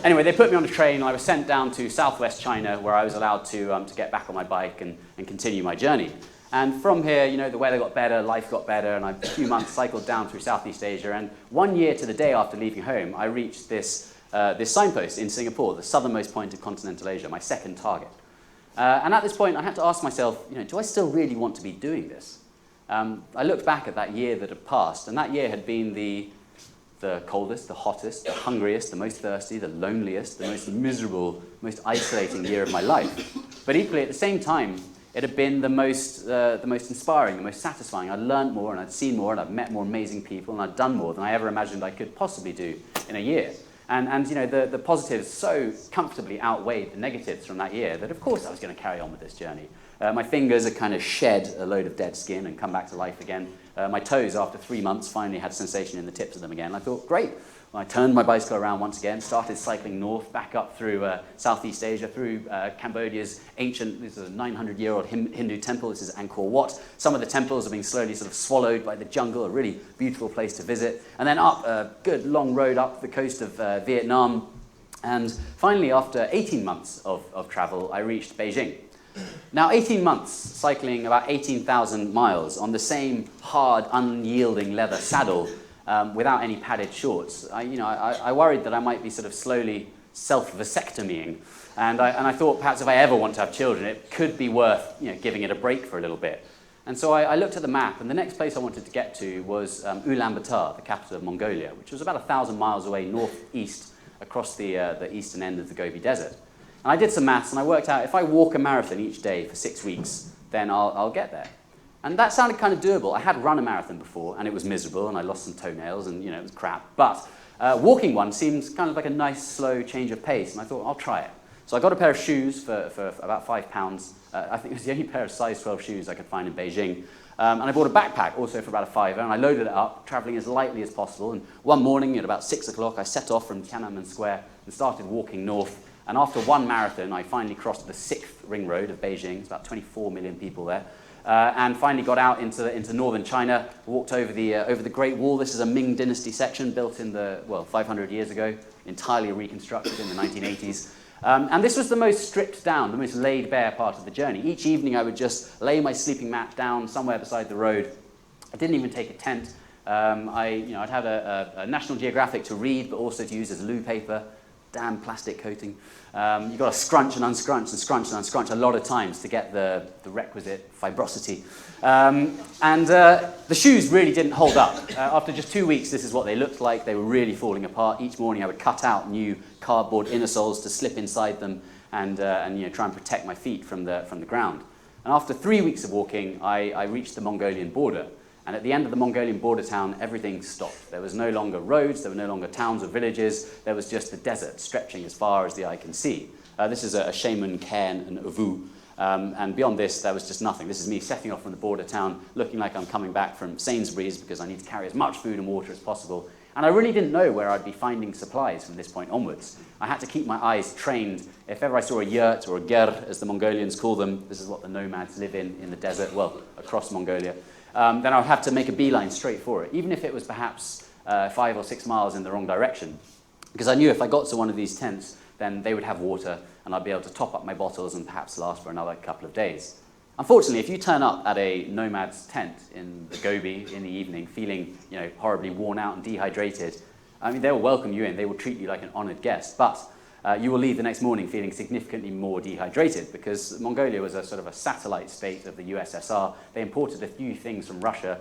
Anyway, they put me on a train, and I was sent down to southwest China, where I was allowed to get back on my bike and continue my journey. And from here, the weather got better, life got better, and a few months cycled down through Southeast Asia. And 1 year to the day after leaving home, I reached this signpost in Singapore, the southernmost point of continental Asia, my second target. And at this point, I had to ask myself, do I still really want to be doing this? I looked back at that year that had passed, and that year had been the the coldest, the hottest, the hungriest, the most thirsty, the loneliest, the most miserable, most isolating year of my life. But equally, at the same time, it had been the most inspiring, the most satisfying. I'd learned more, and I'd seen more, and I'd met more amazing people, and I'd done more than I ever imagined I could possibly do in a year. And you know, the positives so comfortably outweighed the negatives from that year that, of course, I was going to carry on with this journey. My fingers had kind of shed a load of dead skin and come back to life again. My toes, after 3 months, finally had sensation in the tips of them again. I thought, great. Well, I turned my bicycle around once again, started cycling north, back up through Southeast Asia, through Cambodia's ancient, this is a 900-year-old Hindu temple. This is Angkor Wat. Some of the temples are being slowly sort of swallowed by the jungle, a really beautiful place to visit. And then up a good long road up the coast of Vietnam. And finally, after 18 months of travel, I reached Beijing. Now, 18 months cycling about 18,000 miles on the same hard, unyielding leather saddle without any padded shorts. I worried that I might be sort of slowly self-vasectomying. And I thought perhaps if I ever want to have children, it could be worth giving it a break for a little bit. And so I looked at the map, and the next place I wanted to get to was Ulaanbaatar, the capital of Mongolia, which was about 1,000 miles away northeast across the eastern end of the Gobi Desert. And I did some maths, and I worked out if I walk a marathon each day for 6 weeks, then I'll get there. And that sounded kind of doable. I had run a marathon before, and it was miserable, and I lost some toenails, and it was crap. But walking one seems kind of like a nice, slow change of pace, and I thought, I'll try it. So I got a pair of shoes for about £5. I think it was the only pair of size 12 shoes I could find in Beijing. And I bought a backpack also for about £5, and I loaded it up, traveling as lightly as possible. And one morning at about 6 o'clock, I set off from Tiananmen Square and started walking north. And after one marathon, I finally crossed the 6th ring road of Beijing. It's about 24 million people there. And finally got out into northern China, walked over the Great Wall. This is a Ming Dynasty section built in 500 years ago, entirely reconstructed in the 1980s. And this was the most stripped down, the most laid bare part of the journey. Each evening I would just lay my sleeping mat down somewhere beside the road. I didn't even take a tent. I'd have a National Geographic to read, but also to use as loo paper. Damn plastic coating. You've got to scrunch and unscrunch and scrunch and unscrunch a lot of times to get the requisite fibrosity. The shoes really didn't hold up. After just 2 weeks, this is what they looked like. They were really falling apart. Each morning I would cut out new cardboard inner soles to slip inside them and try and protect my feet from the ground. And after 3 weeks of walking, I reached the Mongolian border. And at the end of the Mongolian border town, everything stopped. There was no longer roads, there were no longer towns or villages, there was just the desert stretching as far as the eye can see. This is a shaman, cairn, and Ovu. And beyond this, there was just nothing. This is me setting off from the border town, looking like I'm coming back from Sainsbury's because I need to carry as much food and water as possible. And I really didn't know where I'd be finding supplies from this point onwards. I had to keep my eyes trained. If ever I saw a yurt, or a ger, as the Mongolians call them, this is what the nomads live in the desert, well, across Mongolia, then I would have to make a beeline straight for it, even if it was perhaps 5 or 6 miles in the wrong direction. Because I knew if I got to one of these tents, then they would have water, and I'd be able to top up my bottles and perhaps last for another couple of days. Unfortunately, if you turn up at a nomad's tent in the Gobi in the evening, feeling horribly worn out and dehydrated, I mean, they will welcome you in, they will treat you like an honoured guest, but you will leave the next morning feeling significantly more dehydrated because Mongolia was a sort of a satellite state of the USSR. They imported a few things from Russia,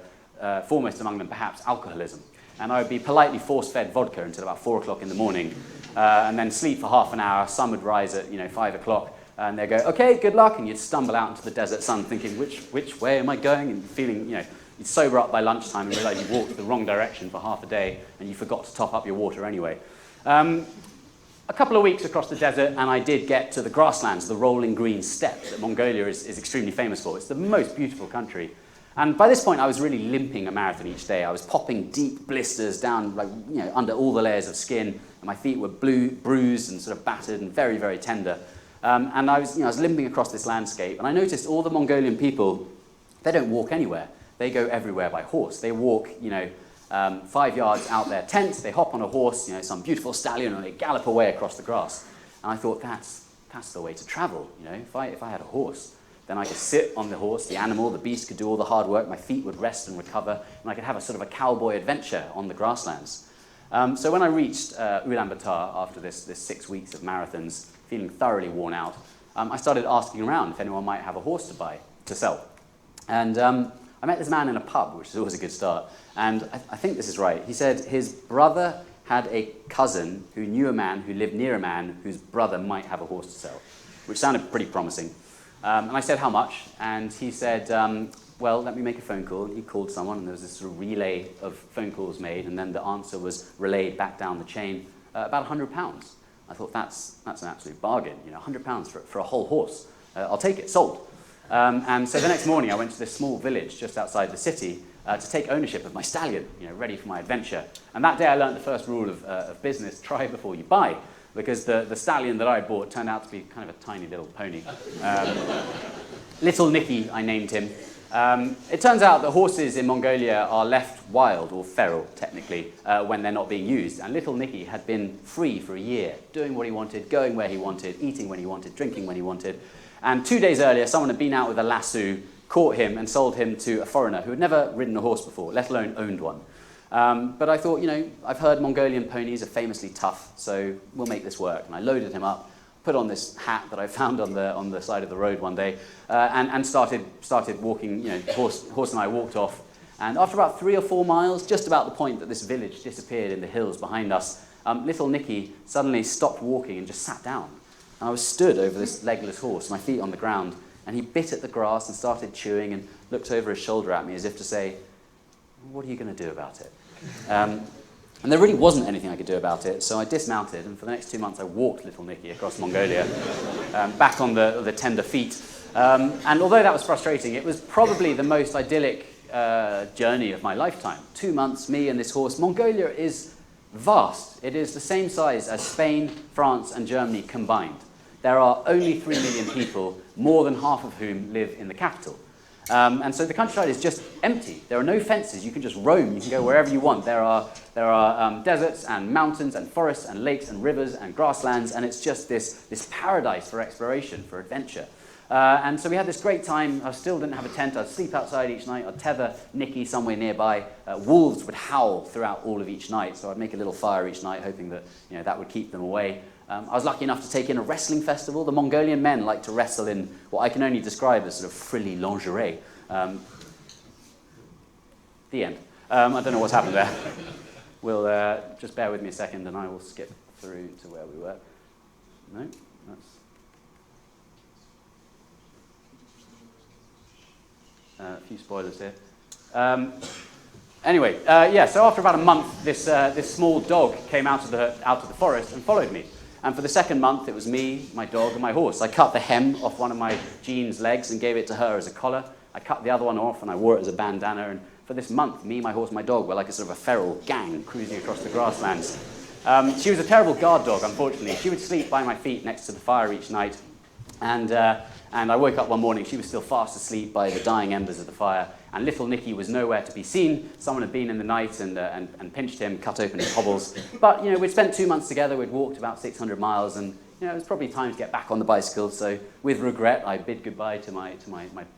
foremost among them perhaps alcoholism. And I would be politely force-fed vodka until about 4 o'clock in the morning, and then sleep for half an hour. Sun would rise at 5 o'clock, and they'd go, okay, good luck, and you'd stumble out into the desert sun thinking, which way am I going? And feeling, you'd sober up by lunchtime and realise you walked the wrong direction for half a day, and you forgot to top up your water anyway. A couple of weeks across the desert, and I did get to the grasslands, the rolling green steppes that Mongolia is extremely famous for. It's the most beautiful country. And by this point, I was really limping a marathon each day. I was popping deep blisters down, under all the layers of skin, and my feet were bruised and sort of battered and very, very tender. And I was limping across this landscape, and I noticed all the Mongolian people, they don't walk anywhere. They go everywhere by horse. They walk, 5 yards out their tent, they hop on a horse, some beautiful stallion, and they gallop away across the grass. And I thought, that's the way to travel, If I had a horse, then I could sit on the horse, the animal, the beast could do all the hard work, my feet would rest and recover, and I could have a sort of a cowboy adventure on the grasslands. So when I reached Ulaanbaatar after this 6 weeks of marathons, feeling thoroughly worn out, I started asking around if anyone might have a horse to sell. And I met this man in a pub, which is always a good start, and I think this is right. He said his brother had a cousin who knew a man who lived near a man whose brother might have a horse to sell, which sounded pretty promising. And I said, how much? And he said, well, let me make a phone call. And he called someone, and there was this sort of relay of phone calls made, and then the answer was relayed back down the chain, about £100. I thought, that's an absolute bargain, £100 for a whole horse. I'll take it, sold. And so the next morning I went to this small village just outside the city to take ownership of my stallion, ready for my adventure. And that day I learned the first rule of business: try before you buy, because the stallion that I bought turned out to be kind of a tiny little pony. Little Nicky, I named him. It turns out that horses in Mongolia are left wild, or feral technically, when they're not being used. And little Nicky had been free for a year, doing what he wanted, going where he wanted, eating when he wanted, drinking when he wanted. And 2 days earlier, someone had been out with a lasso, caught him and sold him to a foreigner who had never ridden a horse before, let alone owned one. But I thought, I've heard Mongolian ponies are famously tough, so we'll make this work. And I loaded him up, put on this hat that I found on the side of the road one day, and started walking. Horse and I walked off. And after about 3 or 4 miles, just about the point that this village disappeared in the hills behind us, little Nicky suddenly stopped walking and just sat down. And I was stood over this legless horse, my feet on the ground, and he bit at the grass and started chewing and looked over his shoulder at me as if to say, what are you going to do about it? And there really wasn't anything I could do about it, so I dismounted, and for the next 2 months I walked little Nicky across Mongolia, back on the tender feet. And although that was frustrating, it was probably the most idyllic journey of my lifetime. 2 months, me and this horse. Mongolia is vast. It is the same size as Spain, France, and Germany combined. There are only 3 million people, more than half of whom live in the capital. And so the countryside is just empty. There are no fences. You can just roam. You can go wherever you want. There are deserts and mountains and forests and lakes and rivers and grasslands, and it's just this paradise for exploration, for adventure. And so we had this great time. I still didn't have a tent. I'd sleep outside each night. I'd tether Nicky somewhere nearby. Wolves would howl throughout all of each night, so I'd make a little fire each night, hoping that that would keep them away. I was lucky enough to take in a wrestling festival. The Mongolian men like to wrestle in what I can only describe as sort of frilly lingerie. The end. I don't know what's happened there. We'll just bear with me a second and I will skip through to where we were. No, that's... a few spoilers here. Anyway, so after about a month, this small dog came out of the forest and followed me. And for the second month, it was me, my dog, and my horse. I cut the hem off one of my jeans legs and gave it to her as a collar. I cut the other one off and I wore it as a bandana. And for this month, me, my horse, and my dog were like a sort of a feral gang cruising across the grasslands. She was a terrible guard dog, unfortunately. She would sleep by my feet next to the fire each night. And I woke up one morning, she was still fast asleep by the dying embers of the fire, and little Nicky was nowhere to be seen. Someone had been in the night and pinched him, cut open his hobbles. But, we'd spent 2 months together, we'd walked about 600 miles, and, it was probably time to get back on the bicycle. So with regret, I bid goodbye to my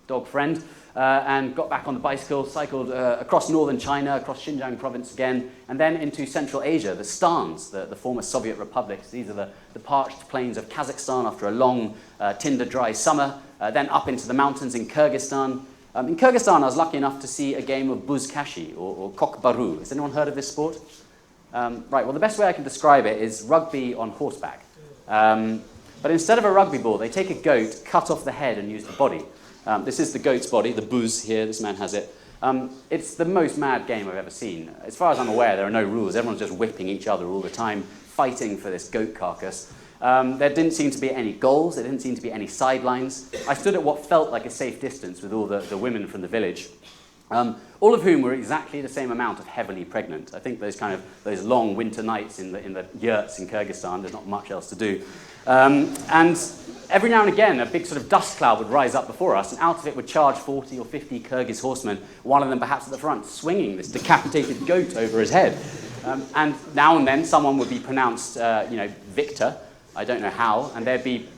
dog friend, and got back on the bicycle, cycled across northern China, across Xinjiang province again, and then into Central Asia, the stans, the former Soviet republics. These are the parched plains of Kazakhstan after a long, tinder-dry summer, then up into the mountains in Kyrgyzstan. In Kyrgyzstan, I was lucky enough to see a game of buzkashi, or kokbaru. Has anyone heard of this sport? Right, well, the best way I can describe it is rugby on horseback. But instead of a rugby ball, they take a goat, cut off the head, and use the body. This is the goat's body, the buz here, this man has it. It's the most mad game I've ever seen. As far as I'm aware, there are no rules. Everyone's just whipping each other all the time, fighting for this goat carcass. There didn't seem to be any goals, there didn't seem to be any sidelines. I stood at what felt like a safe distance with all the women from the village, all of whom were exactly the same amount of heavily pregnant. I think those long winter nights in the yurts in Kyrgyzstan, there's not much else to do. And every now and again, a big sort of dust cloud would rise up before us, and out of it would charge 40 or 50 Kyrgyz horsemen, one of them perhaps at the front, swinging this decapitated goat over his head. And now and then, someone would be pronounced, victor, I don't know how, and they'd be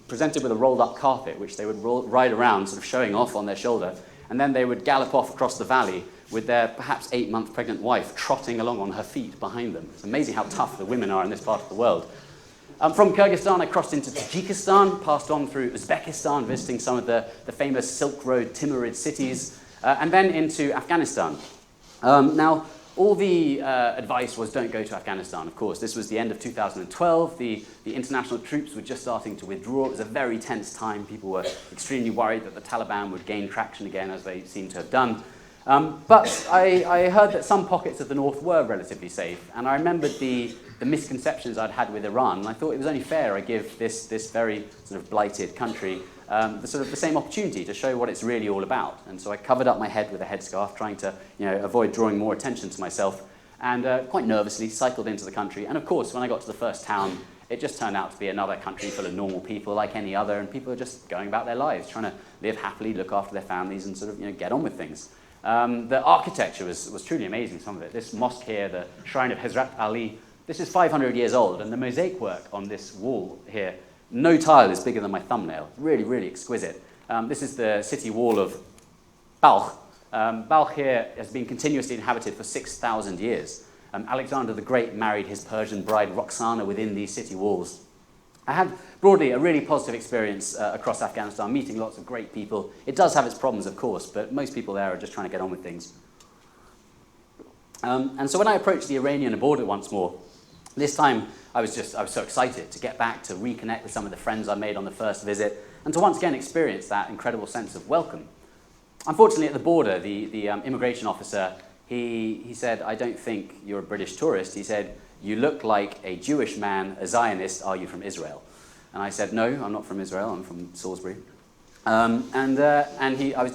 presented with a rolled-up carpet, which they would ride around, sort of showing off on their shoulder, and then they would gallop off across the valley with their perhaps 8-month pregnant wife trotting along on her feet behind them. It's amazing how tough the women are in this part of the world. From Kyrgyzstan, I crossed into Tajikistan, passed on through Uzbekistan, visiting some of the famous Silk Road Timurid cities, and then into Afghanistan. Now, all the advice was don't go to Afghanistan, of course. This was the end of 2012. The international troops were just starting to withdraw. It was a very tense time. People were extremely worried that the Taliban would gain traction again, as they seem to have done. But I heard that some pockets of the north were relatively safe, and I remembered the misconceptions I'd had with Iran, and I thought it was only fair I give this very sort of blighted country the same opportunity to show what it's really all about. And so I covered up my head with a headscarf, trying to avoid drawing more attention to myself, and quite nervously cycled into the country. And of course, when I got to the first town, it just turned out to be another country full of normal people like any other, and people are just going about their lives, trying to live happily, look after their families, and sort of get on with things. The architecture was truly amazing, some of it. This mosque here, the Shrine of Hazrat Ali, this is 500 years old, and the mosaic work on this wall here, no tile is bigger than my thumbnail. Really, really exquisite. This is the city wall of Balkh. Balkh here has been continuously inhabited for 6,000 years. Alexander the Great married his Persian bride Roxana within these city walls. I had, broadly, a really positive experience across Afghanistan, meeting lots of great people. It does have its problems, of course, but most people there are just trying to get on with things. And so when I approached the Iranian border once more, this time I was so excited to get back, to reconnect with some of the friends I made on the first visit, and to once again experience that incredible sense of welcome. Unfortunately, at the border, the immigration officer, he said, "I don't think you're a British tourist." He said, "You look like a Jewish man, a Zionist. Are you from Israel?" And I said, "No, I'm not from Israel. I'm from Salisbury." I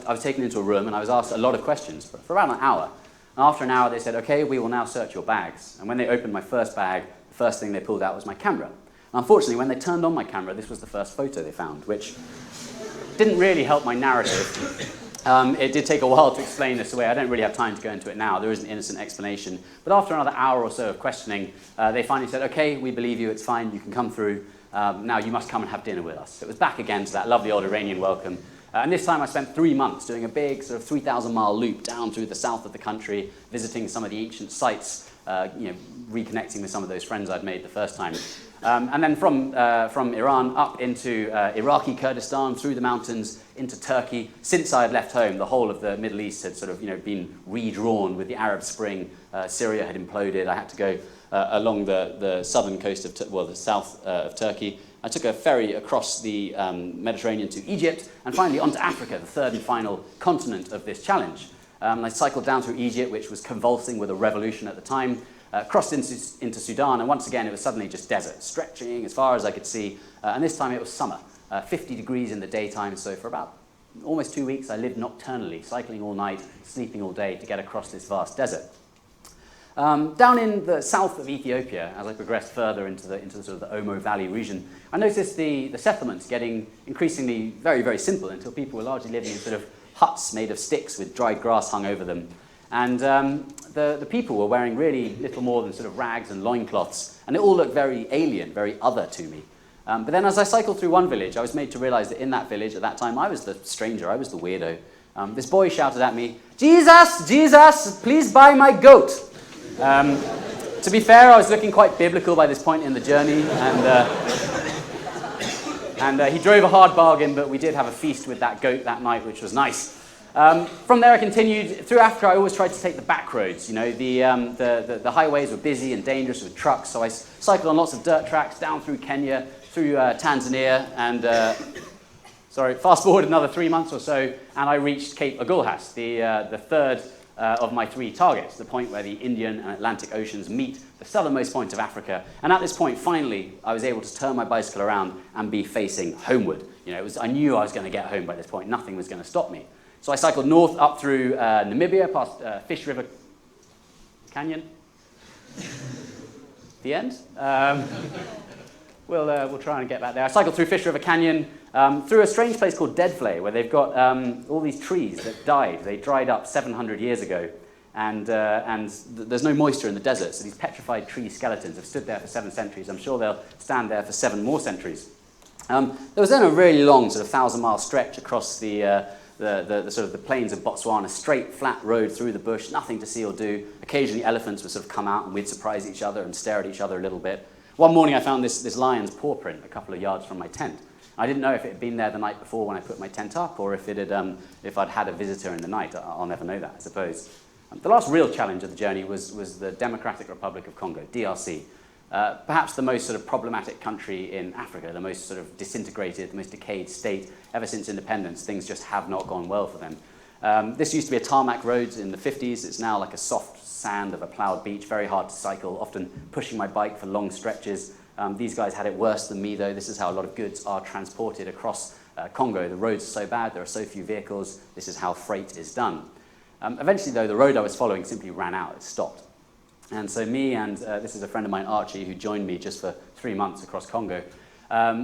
was taken into a room, and I was asked a lot of questions for about an hour. And after an hour, they said, "Okay, we will now search your bags." And when they opened my first bag, the first thing they pulled out was my camera. And unfortunately, when they turned on my camera, this was the first photo they found, which didn't really help my narrative. It did take a while to explain this away. I don't really have time to go into it now. There is an innocent explanation. But after another hour or so of questioning, they finally said, "Okay, we believe you. It's fine. You can come through. Now you must come and have dinner with us." So it was back again to that lovely old Iranian welcome. And this time I spent 3 months doing a big sort of 3,000-mile loop down through the south of the country, visiting some of the ancient sites, reconnecting with some of those friends I'd made the first time. And then from Iran up into Iraqi Kurdistan, through the mountains, into Turkey. Since I had left home, the whole of the Middle East had sort of been redrawn with the Arab Spring. Syria had imploded. I had to go along the southern coast of, the south of Turkey. I took a ferry across the Mediterranean to Egypt, and finally onto Africa, the third and final continent of this challenge. I cycled down through Egypt, which was convulsing with a revolution at the time, crossed into Sudan, and once again it was suddenly just desert, stretching as far as I could see, and this time it was summer, 50 degrees in the daytime, so for about almost 2 weeks I lived nocturnally, cycling all night, sleeping all day to get across this vast desert. Down in the south of Ethiopia, as I progressed further into the sort of the Omo Valley region, I noticed the settlements getting increasingly very, very simple until people were largely living in sort of huts made of sticks with dried grass hung over them. And the people were wearing really little more than sort of rags and loincloths, and it all looked very alien, very other to me. But then as I cycled through one village, I was made to realize that in that village at that time, I was the stranger, I was the weirdo. This boy shouted at me, "Jesus, Jesus, please buy my goat." To be fair, I was looking quite biblical by this point in the journey, and he drove a hard bargain, but we did have a feast with that goat that night, which was nice. From there I continued. Through Africa, I always tried to take the back roads. The highways were busy and dangerous with trucks, so I cycled on lots of dirt tracks down through Kenya, through Tanzania, and fast forward another 3 months or so, and I reached Cape Agulhas, the third of my 3 targets, the point where the Indian and Atlantic Oceans meet, the southernmost point of Africa. And at this point, finally, I was able to turn my bicycle around and be facing homeward. I knew I was going to get home by this point. Nothing was going to stop me. So I cycled north up through Namibia, past Fish River Canyon. The end. We'll try and get back there. I cycled through Fish River Canyon, through a strange place called Deadflay, where they've got all these trees that died. They dried up 700 years ago, and there's no moisture in the desert, so these petrified tree skeletons have stood there for 7 centuries. I'm sure they'll stand there for 7 more centuries. There was then a really long sort of 1,000-mile stretch across the sort of the plains of Botswana, straight, flat road through the bush, nothing to see or do. Occasionally elephants would sort of come out and we'd surprise each other and stare at each other a little bit. One morning I found this lion's paw print a couple of yards from my tent. I didn't know if it had been there the night before when I put my tent up, or if I'd had a visitor in the night. I'll never know that, I suppose. The last real challenge of the journey was the Democratic Republic of Congo, DRC. Perhaps the most sort of problematic country in Africa, the most sort of disintegrated, the most decayed state. Ever since independence, things just have not gone well for them. This used to be a tarmac road in the 50s. It's now like a soft sand of a ploughed beach, very hard to cycle, often pushing my bike for long stretches. These guys had it worse than me, though. This is how a lot of goods are transported across Congo. The roads are so bad, there are so few vehicles. This is how freight is done. Eventually, though, the road I was following simply ran out. It stopped. And so me and this is a friend of mine, Archie, who joined me just for 3 months across Congo.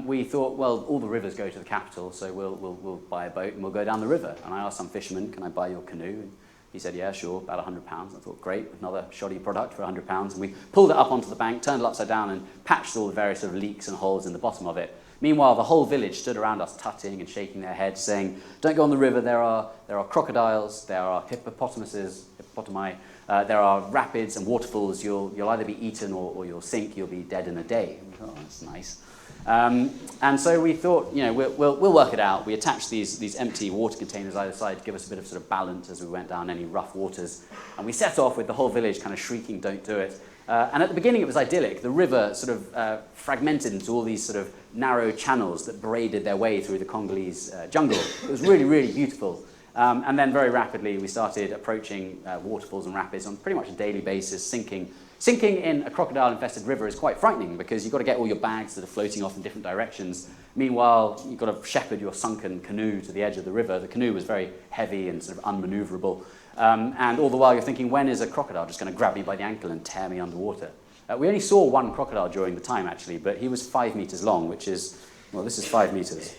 We thought, well, all the rivers go to the capital, so we'll buy a boat and we'll go down the river. And I asked some fisherman, can I buy your canoe? And he said, yeah, sure, about £100. I thought, great, another shoddy product for £100. And we pulled it up onto the bank, turned it upside down, and patched all the various sort of leaks and holes in the bottom of it. Meanwhile, the whole village stood around us, tutting and shaking their heads, saying, don't go on the river, there are crocodiles, there are hippopotami, there are rapids and waterfalls. You'll either be eaten or you'll sink. You'll be dead in a day. Oh, that's nice. And so we thought, we'll work it out. We attached these empty water containers either side to give us a bit of sort of balance as we went down any rough waters. And we set off with the whole village kind of shrieking, don't do it. And at the beginning it was idyllic. The river sort of fragmented into all these sort of narrow channels that braided their way through the Congolese jungle. It was really, really beautiful. And then very rapidly we started approaching waterfalls and rapids on pretty much a daily basis, sinking. Sinking in a crocodile-infested river is quite frightening because you've got to get all your bags that are floating off in different directions. Meanwhile, you've got to shepherd your sunken canoe to the edge of the river. The canoe was very heavy and sort of unmaneuverable. And all the while you're thinking, when is a crocodile just going to grab me by the ankle and tear me underwater? We only saw one crocodile during the time, actually, but he was 5 meters long, which is, well, this is 5 meters.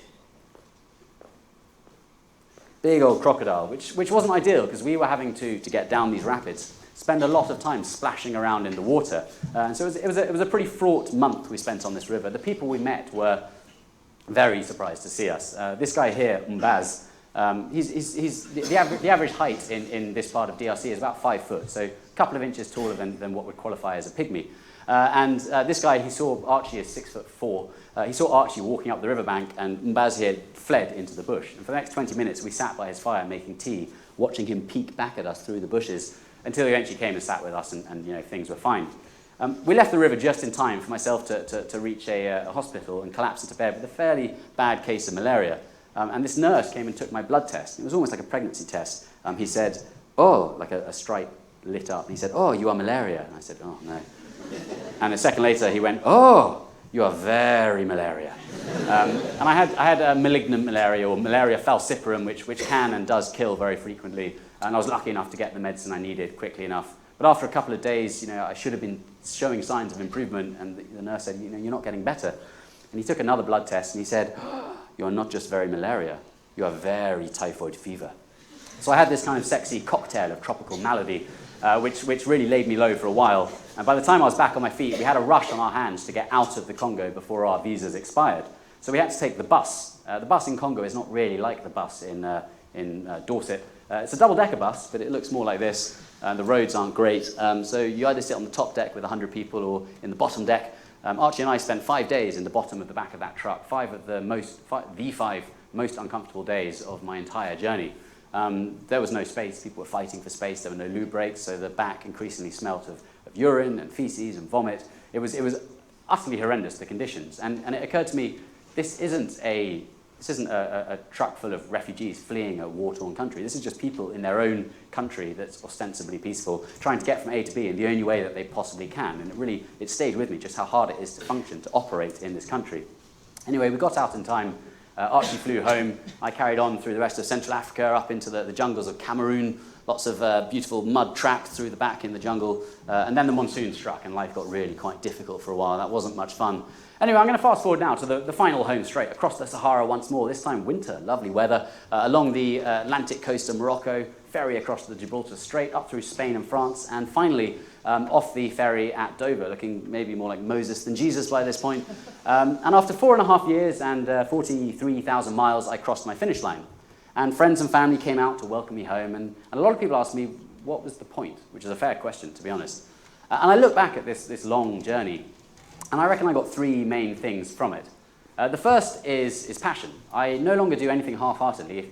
Big old crocodile, which wasn't ideal because we were having to get down these rapids, spend a lot of time splashing around in the water. And so it was a pretty fraught month we spent on this river. The people we met were very surprised to see us. This guy here, Mbaz, the average height in this part of DRC is about 5 foot, so a couple of inches taller than what would qualify as a pygmy. And this guy, he saw Archie as 6'4". He saw Archie walking up the riverbank, and Mbaz here fled into the bush. And for the next 20 minutes, we sat by his fire making tea, watching him peek back at us through the bushes, until he eventually came and sat with us, and things were fine. We left the river just in time for myself to reach a hospital and collapse into bed with a fairly bad case of malaria. And this nurse came and took my blood test. It was almost like a pregnancy test. He said, oh, like a stripe lit up. And he said, oh, you are malaria. And I said, oh, no. And a second later, he went, oh, you are very malaria. And I had malignant malaria, or malaria falciparum, which can and does kill very frequently. And I was lucky enough to get the medicine I needed quickly enough. But after a couple of days, I should have been showing signs of improvement. And the nurse said, you're not getting better. And he took another blood test, and he said, oh, you are not just very malaria, you are very typhoid fever. So I had this kind of sexy cocktail of tropical malady, which really laid me low for a while. And by the time I was back on my feet, we had a rush on our hands to get out of the Congo before our visas expired. So we had to take the bus. The bus in Congo is not really like the bus in Dorset. It's a double-decker bus, but it looks more like this. The roads aren't great. So you either sit on the top deck with 100 people or in the bottom deck. Archie and I spent 5 days in the bottom of the back of that truck, the five most uncomfortable days of my entire journey. There was no space. People were fighting for space. There were no loo breaks, so the back increasingly smelt of urine and feces and vomit. It was utterly horrendous, the conditions. And it occurred to me, this isn't a truck full of refugees fleeing a war-torn country. This is just people in their own country that's ostensibly peaceful, trying to get from A to B in the only way that they possibly can. And it stayed with me just how hard it is to function, to operate in this country. Anyway, we got out in time. Archie flew home. I carried on through the rest of Central Africa, up into the jungles of Cameroon, lots of beautiful mud tracks through the back in the jungle. And then the monsoon struck, and life got really quite difficult for a while. That wasn't much fun. Anyway, I'm going to fast forward now to the final home straight, across the Sahara once more, this time winter, lovely weather, along the Atlantic coast of Morocco, ferry across the Gibraltar Strait, up through Spain and France, and finally off the ferry at Dover, looking maybe more like Moses than Jesus by this point. And after 4.5 years and 43,000 miles, I crossed my finish line. And friends and family came out to welcome me home, and a lot of people asked me, what was the point? Which is a fair question, to be honest. And I look back at this long journey, and I reckon I got 3 main things from it. The first is passion. I no longer do anything half-heartedly.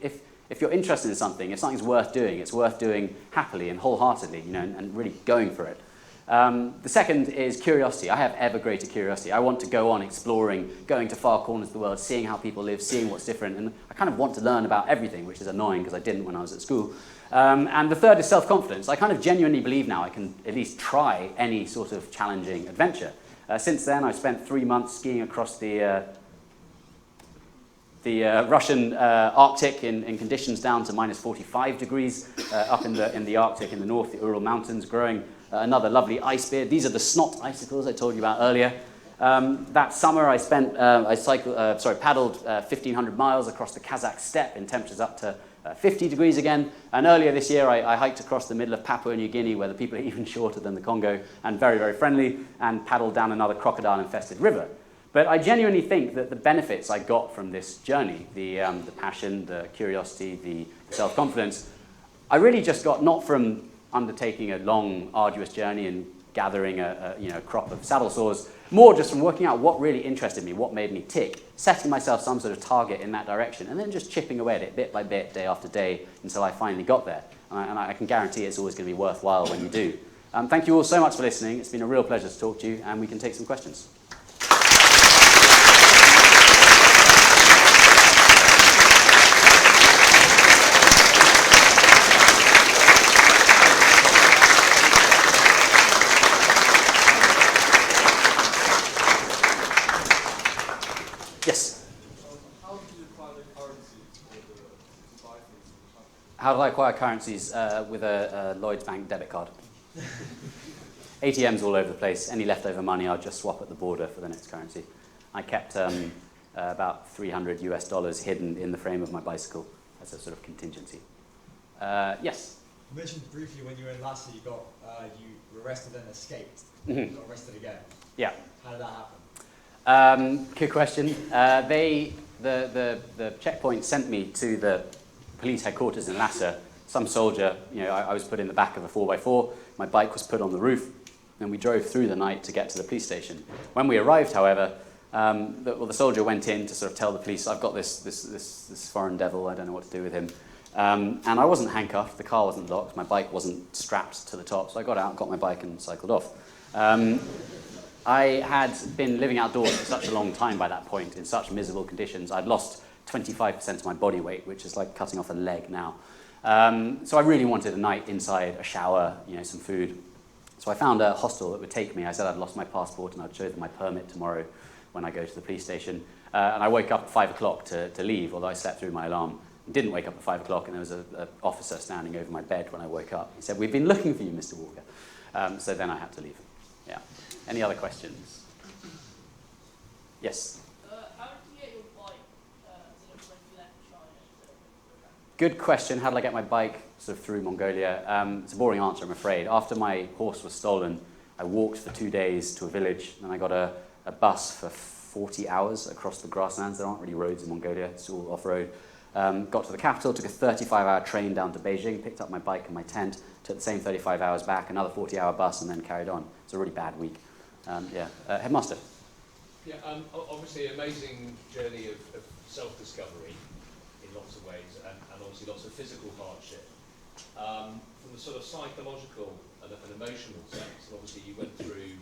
If you're interested in something, if something's worth doing, it's worth doing happily and wholeheartedly, and really going for it. The second is curiosity. I have ever greater curiosity. I want to go on exploring, going to far corners of the world, seeing how people live, seeing what's different, and I kind of want to learn about everything, which is annoying because I didn't when I was at school. And the third is self-confidence. I kind of genuinely believe now I can at least try any sort of challenging adventure. Since then, I've spent 3 months skiing across the Russian Arctic in conditions down to minus 45 degrees, up in the Arctic in the north, the Ural Mountains, growing another lovely ice beard. These are the snot icicles I told you about earlier. That summer I paddled 1,500 miles across the Kazakh steppe in temperatures up to 50 degrees again. And earlier this year I hiked across the middle of Papua New Guinea, where the people are even shorter than the Congo and very, very friendly, and paddled down another crocodile-infested river. But I genuinely think that the benefits I got from this journey, the passion, the curiosity, the self-confidence, I really just got not from undertaking a long, arduous journey and gathering a crop of saddle sores, more just from working out what really interested me, what made me tick, setting myself some sort of target in that direction, and then just chipping away at it bit by bit, day after day, until I finally got there. And I can guarantee it's always going to be worthwhile when you do. Thank you all so much for listening. It's been a real pleasure to talk to you, and we can take some questions. Yes? How did you find the currency to buy things? How did I acquire currencies? With a Lloyds Bank debit card. ATMs all over the place. Any leftover money I'd just swap at the border for the next currency. I kept about $300 US hidden in the frame of my bicycle as a sort of contingency. Yes? You mentioned briefly when you were in Lhasa, you were arrested and escaped. Mm-hmm. You got arrested again. Yeah. How did that happen? Good question. The checkpoint sent me to the police headquarters in Lhasa. Some soldier, I was put in the back of a 4x4. My bike was put on the roof, and we drove through the night to get to the police station. When we arrived, however, the soldier went in to sort of tell the police, I've got this foreign devil, I don't know what to do with him. And I wasn't handcuffed, the car wasn't locked, my bike wasn't strapped to the top, so I got out, got my bike and cycled off. I had been living outdoors for such a long time by that point, in such miserable conditions. I'd lost 25% of my body weight, which is like cutting off a leg now. So I really wanted a night inside, a shower, some food. So I found a hostel that would take me. I said I'd lost my passport and I'd show them my permit tomorrow when I go to the police station. And I woke up at 5 o'clock to leave, although I slept through my alarm. I didn't wake up at 5 o'clock, and there was an officer standing over my bed when I woke up. He said, "We've been looking for you, Mr. Walker." So then I had to leave. Yeah. Any other questions? Yes? How did you get your bike when you left China? Good question. How did I get my bike sort of through Mongolia? It's a boring answer, I'm afraid. After my horse was stolen, I walked for 2 days to a village, and I got a bus for 40 hours across the grasslands. There aren't really roads in Mongolia. It's all off-road. Got to the capital, took a 35-hour train down to Beijing, picked up my bike and my tent, took the same 35 hours back, another 40-hour bus, and then carried on. It's a really bad week. Headmaster. Yeah, obviously an amazing journey of self-discovery in lots of ways, and obviously lots of physical hardship. From the sort of psychological and emotional sense, and obviously you went through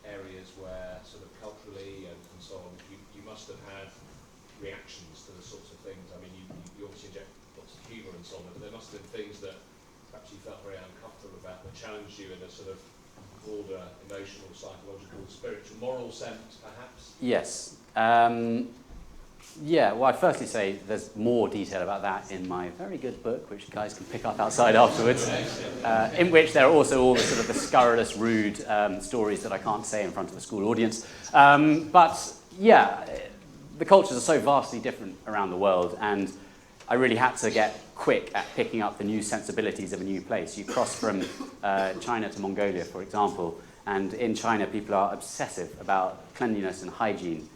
areas where sort of culturally and so on, you must have had reactions to the sorts of things. I mean, you obviously inject lots of humour and so on, but there must have been things that perhaps you felt very uncomfortable about, that challenged you in a sort of broader emotional, psychological, spiritual, moral sense, perhaps? Yes. Well, I'd firstly say there's more detail about that in my very good book, which guys can pick up outside afterwards, in which there are also all the sort of the scurrilous, rude stories that I can't say in front of a school audience. The cultures are so vastly different around the world, and I really had to get quick at picking up the new sensibilities of a new place. You cross from China to Mongolia, for example, and in China people are obsessive about cleanliness and hygiene.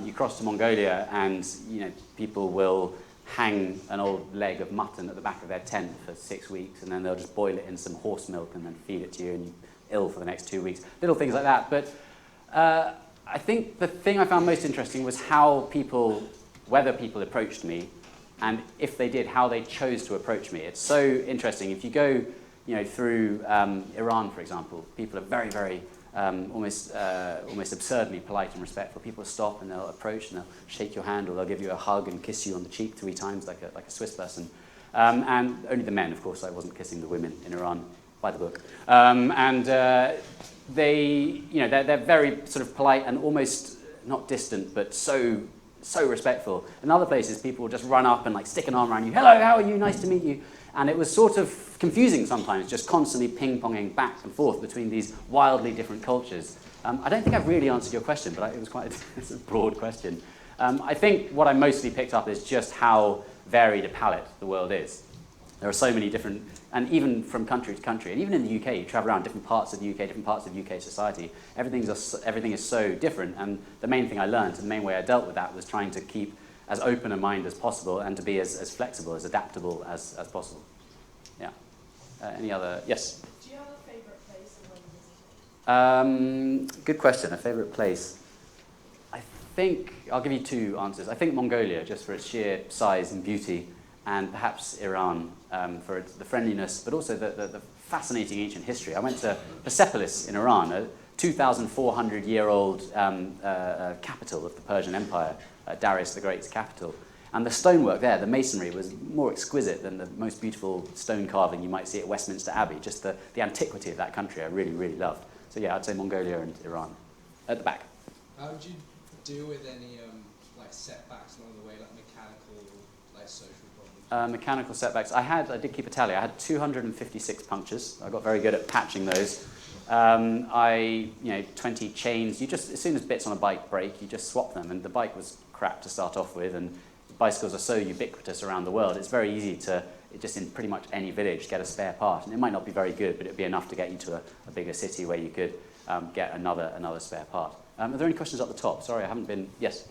You cross to Mongolia and people will hang an old leg of mutton at the back of their tent for 6 weeks, and then they'll just boil it in some horse milk and then feed it to you, and you're ill for the next 2 weeks. Little things like that. But I think the thing I found most interesting was whether people approached me, and if they did, how they chose to approach me. It's so interesting. If you go, through Iran, for example, people are very, very almost absurdly polite and respectful. People stop and they'll approach and they'll shake your hand or they'll give you a hug and kiss you on the cheek 3 times like a Swiss person. And only the men, of course. I wasn't kissing the women in Iran by the book. They're very sort of polite and almost not distant, but so respectful. In other places, people will just run up and like stick an arm around you. Hello, how are you? Nice to meet you. And it was sort of confusing sometimes, just constantly ping-ponging back and forth between these wildly different cultures. I don't think I've really answered your question, but it was quite it's a broad question. I think what I mostly picked up is just how varied a palette the world is. There are so many different, and even from country to country, and even in the UK, you travel around different parts of the UK, different parts of UK society, everything is so different. And the main thing I learned, and the main way I dealt with that, was trying to keep as open a mind as possible and to be as flexible, as adaptable as possible. Yeah. Any other? Yes? Do you have a favourite place and when you visited? Good question. A favourite place? I think I'll give you 2 answers. I think Mongolia, just for its sheer size and beauty, and perhaps Iran for the friendliness, but also the fascinating ancient history. I went to Persepolis in Iran, a 2,400-year-old capital of the Persian Empire, Darius the Great's capital. And the stonework there, the masonry, was more exquisite than the most beautiful stone carving you might see at Westminster Abbey. Just the antiquity of that country I really, really loved. So yeah, I'd say Mongolia and Iran. At the back. How did you deal with any setbacks along the way, like mechanical, social problems? Mechanical setbacks. I did keep a tally. I had 256 punctures. I got very good at patching those. 20 chains. You just, as soon as bits on a bike break, you just swap them. And the bike was crap to start off with, and bicycles are so ubiquitous around the world. It's very easy to, just in pretty much any village, get a spare part. And it might not be very good, but it'd be enough to get you to a bigger city where you could get another spare part. Are there any questions at the top? Sorry, I haven't been. Yes. Do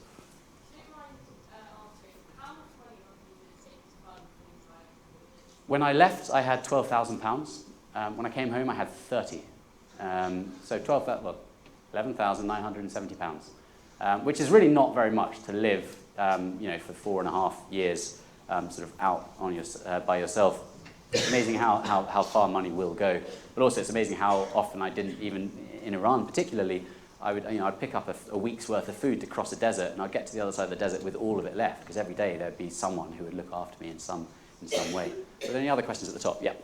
you mind answering how much money roughly did it take to run the entire village? When I left, I had £12,000. When I came home, I had 30. So £11,970, which is really not very much to live, for 4.5 years, sort of out on by yourself. It's amazing how far money will go, but also it's amazing how often I didn't even in Iran, particularly. I'd pick up a week's worth of food to cross a desert, and I'd get to the other side of the desert with all of it left, because every day there'd be someone who would look after me in some way. Are there any other questions at the top? Yeah.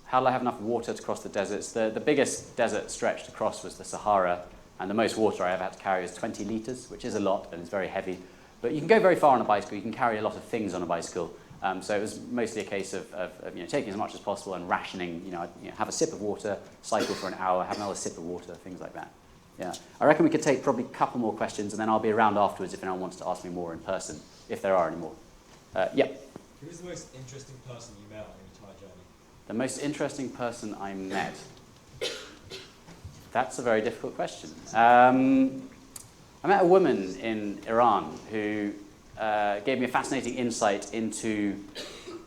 How do I have enough water to cross the deserts? The biggest desert stretch to cross was the Sahara, and the most water I ever had to carry was 20 litres, which is a lot and it's very heavy. But you can go very far on a bicycle. You can carry a lot of things on a bicycle. So it was mostly a case of taking as much as possible and rationing. Have a sip of water, cycle for an hour, have another sip of water, things like that. Yeah, I reckon we could take probably a couple more questions, and then I'll be around afterwards if anyone wants to ask me more in person, if there are any more. Yeah. Who was the most interesting person you met on your entire journey? The most interesting person I met. That's a very difficult question. I met a woman in Iran who gave me a fascinating insight into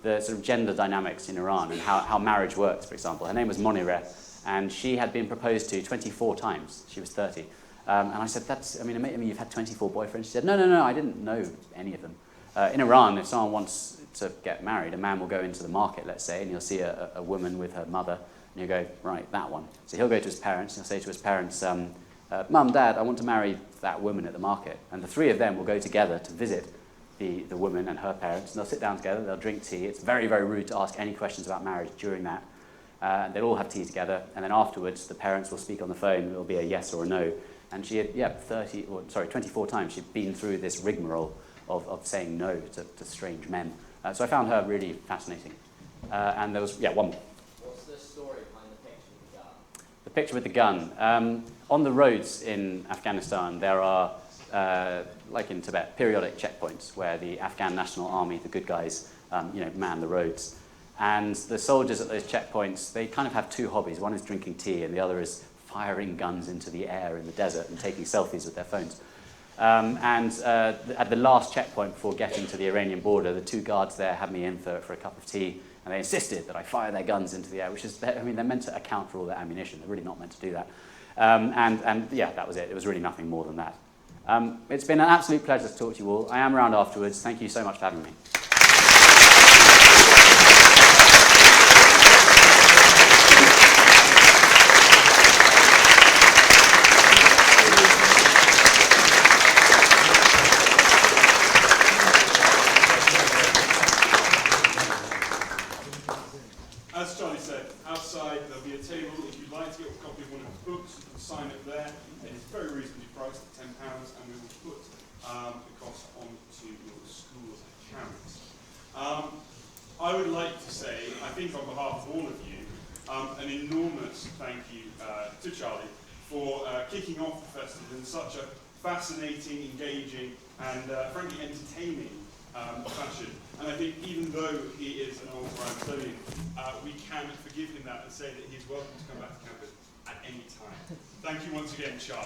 the sort of gender dynamics in Iran and how marriage works, for example. Her name was Monireh, and she had been proposed to 24 times. She was 30. And I said, you've had 24 boyfriends? She said, no, I didn't know any of them. In Iran, if someone wants to get married, a man will go into the market, let's say, and he'll see a woman with her mother, and he'll go, right, that one. So he'll go to his parents, and he'll say to his parents, Mum, Dad, I want to marry that woman at the market. And the 3 of them will go together to visit the woman and her parents, and they'll sit down together, they'll drink tea. It's very, very rude to ask any questions about marriage during that. They'll all have tea together, and then afterwards the parents will speak on the phone, and it'll be a yes or a no. And she had, 24 times she'd been through this rigmarole of saying no to strange men. So I found her really fascinating. And there was, one more. What's the story behind the picture with the gun? The picture with the gun. On the roads in Afghanistan, there are, like in Tibet, periodic checkpoints where the Afghan National Army, the good guys, man the roads. And the soldiers at those checkpoints, they kind of have 2 hobbies. One is drinking tea, and the other is firing guns into the air in the desert and taking selfies with their phones. At the last checkpoint before getting to the Iranian border, the 2 guards there had me in for a cup of tea, and they insisted that I fire their guns into the air, which is, they're meant to account for all their ammunition. They're really not meant to do that. And yeah, that was it. It was really nothing more than that. It's been an absolute pleasure to talk to you all. I am around afterwards. Thank you so much for having me. As Charlie said, outside there'll be a table. If you'd like to get a copy of one of his books, you can sign it there. It is very reasonably priced at £10, and we will put the cost onto your school's account. I would like to say, I think on behalf of all of you, an enormous thank you to Charlie for kicking off the festival in such a fascinating, engaging, and frankly entertaining fashion. And I think even though he is an old Brownsonian, we can forgive him that and say that he's welcome to come back to campus at any time. Thank you once again, Charlie.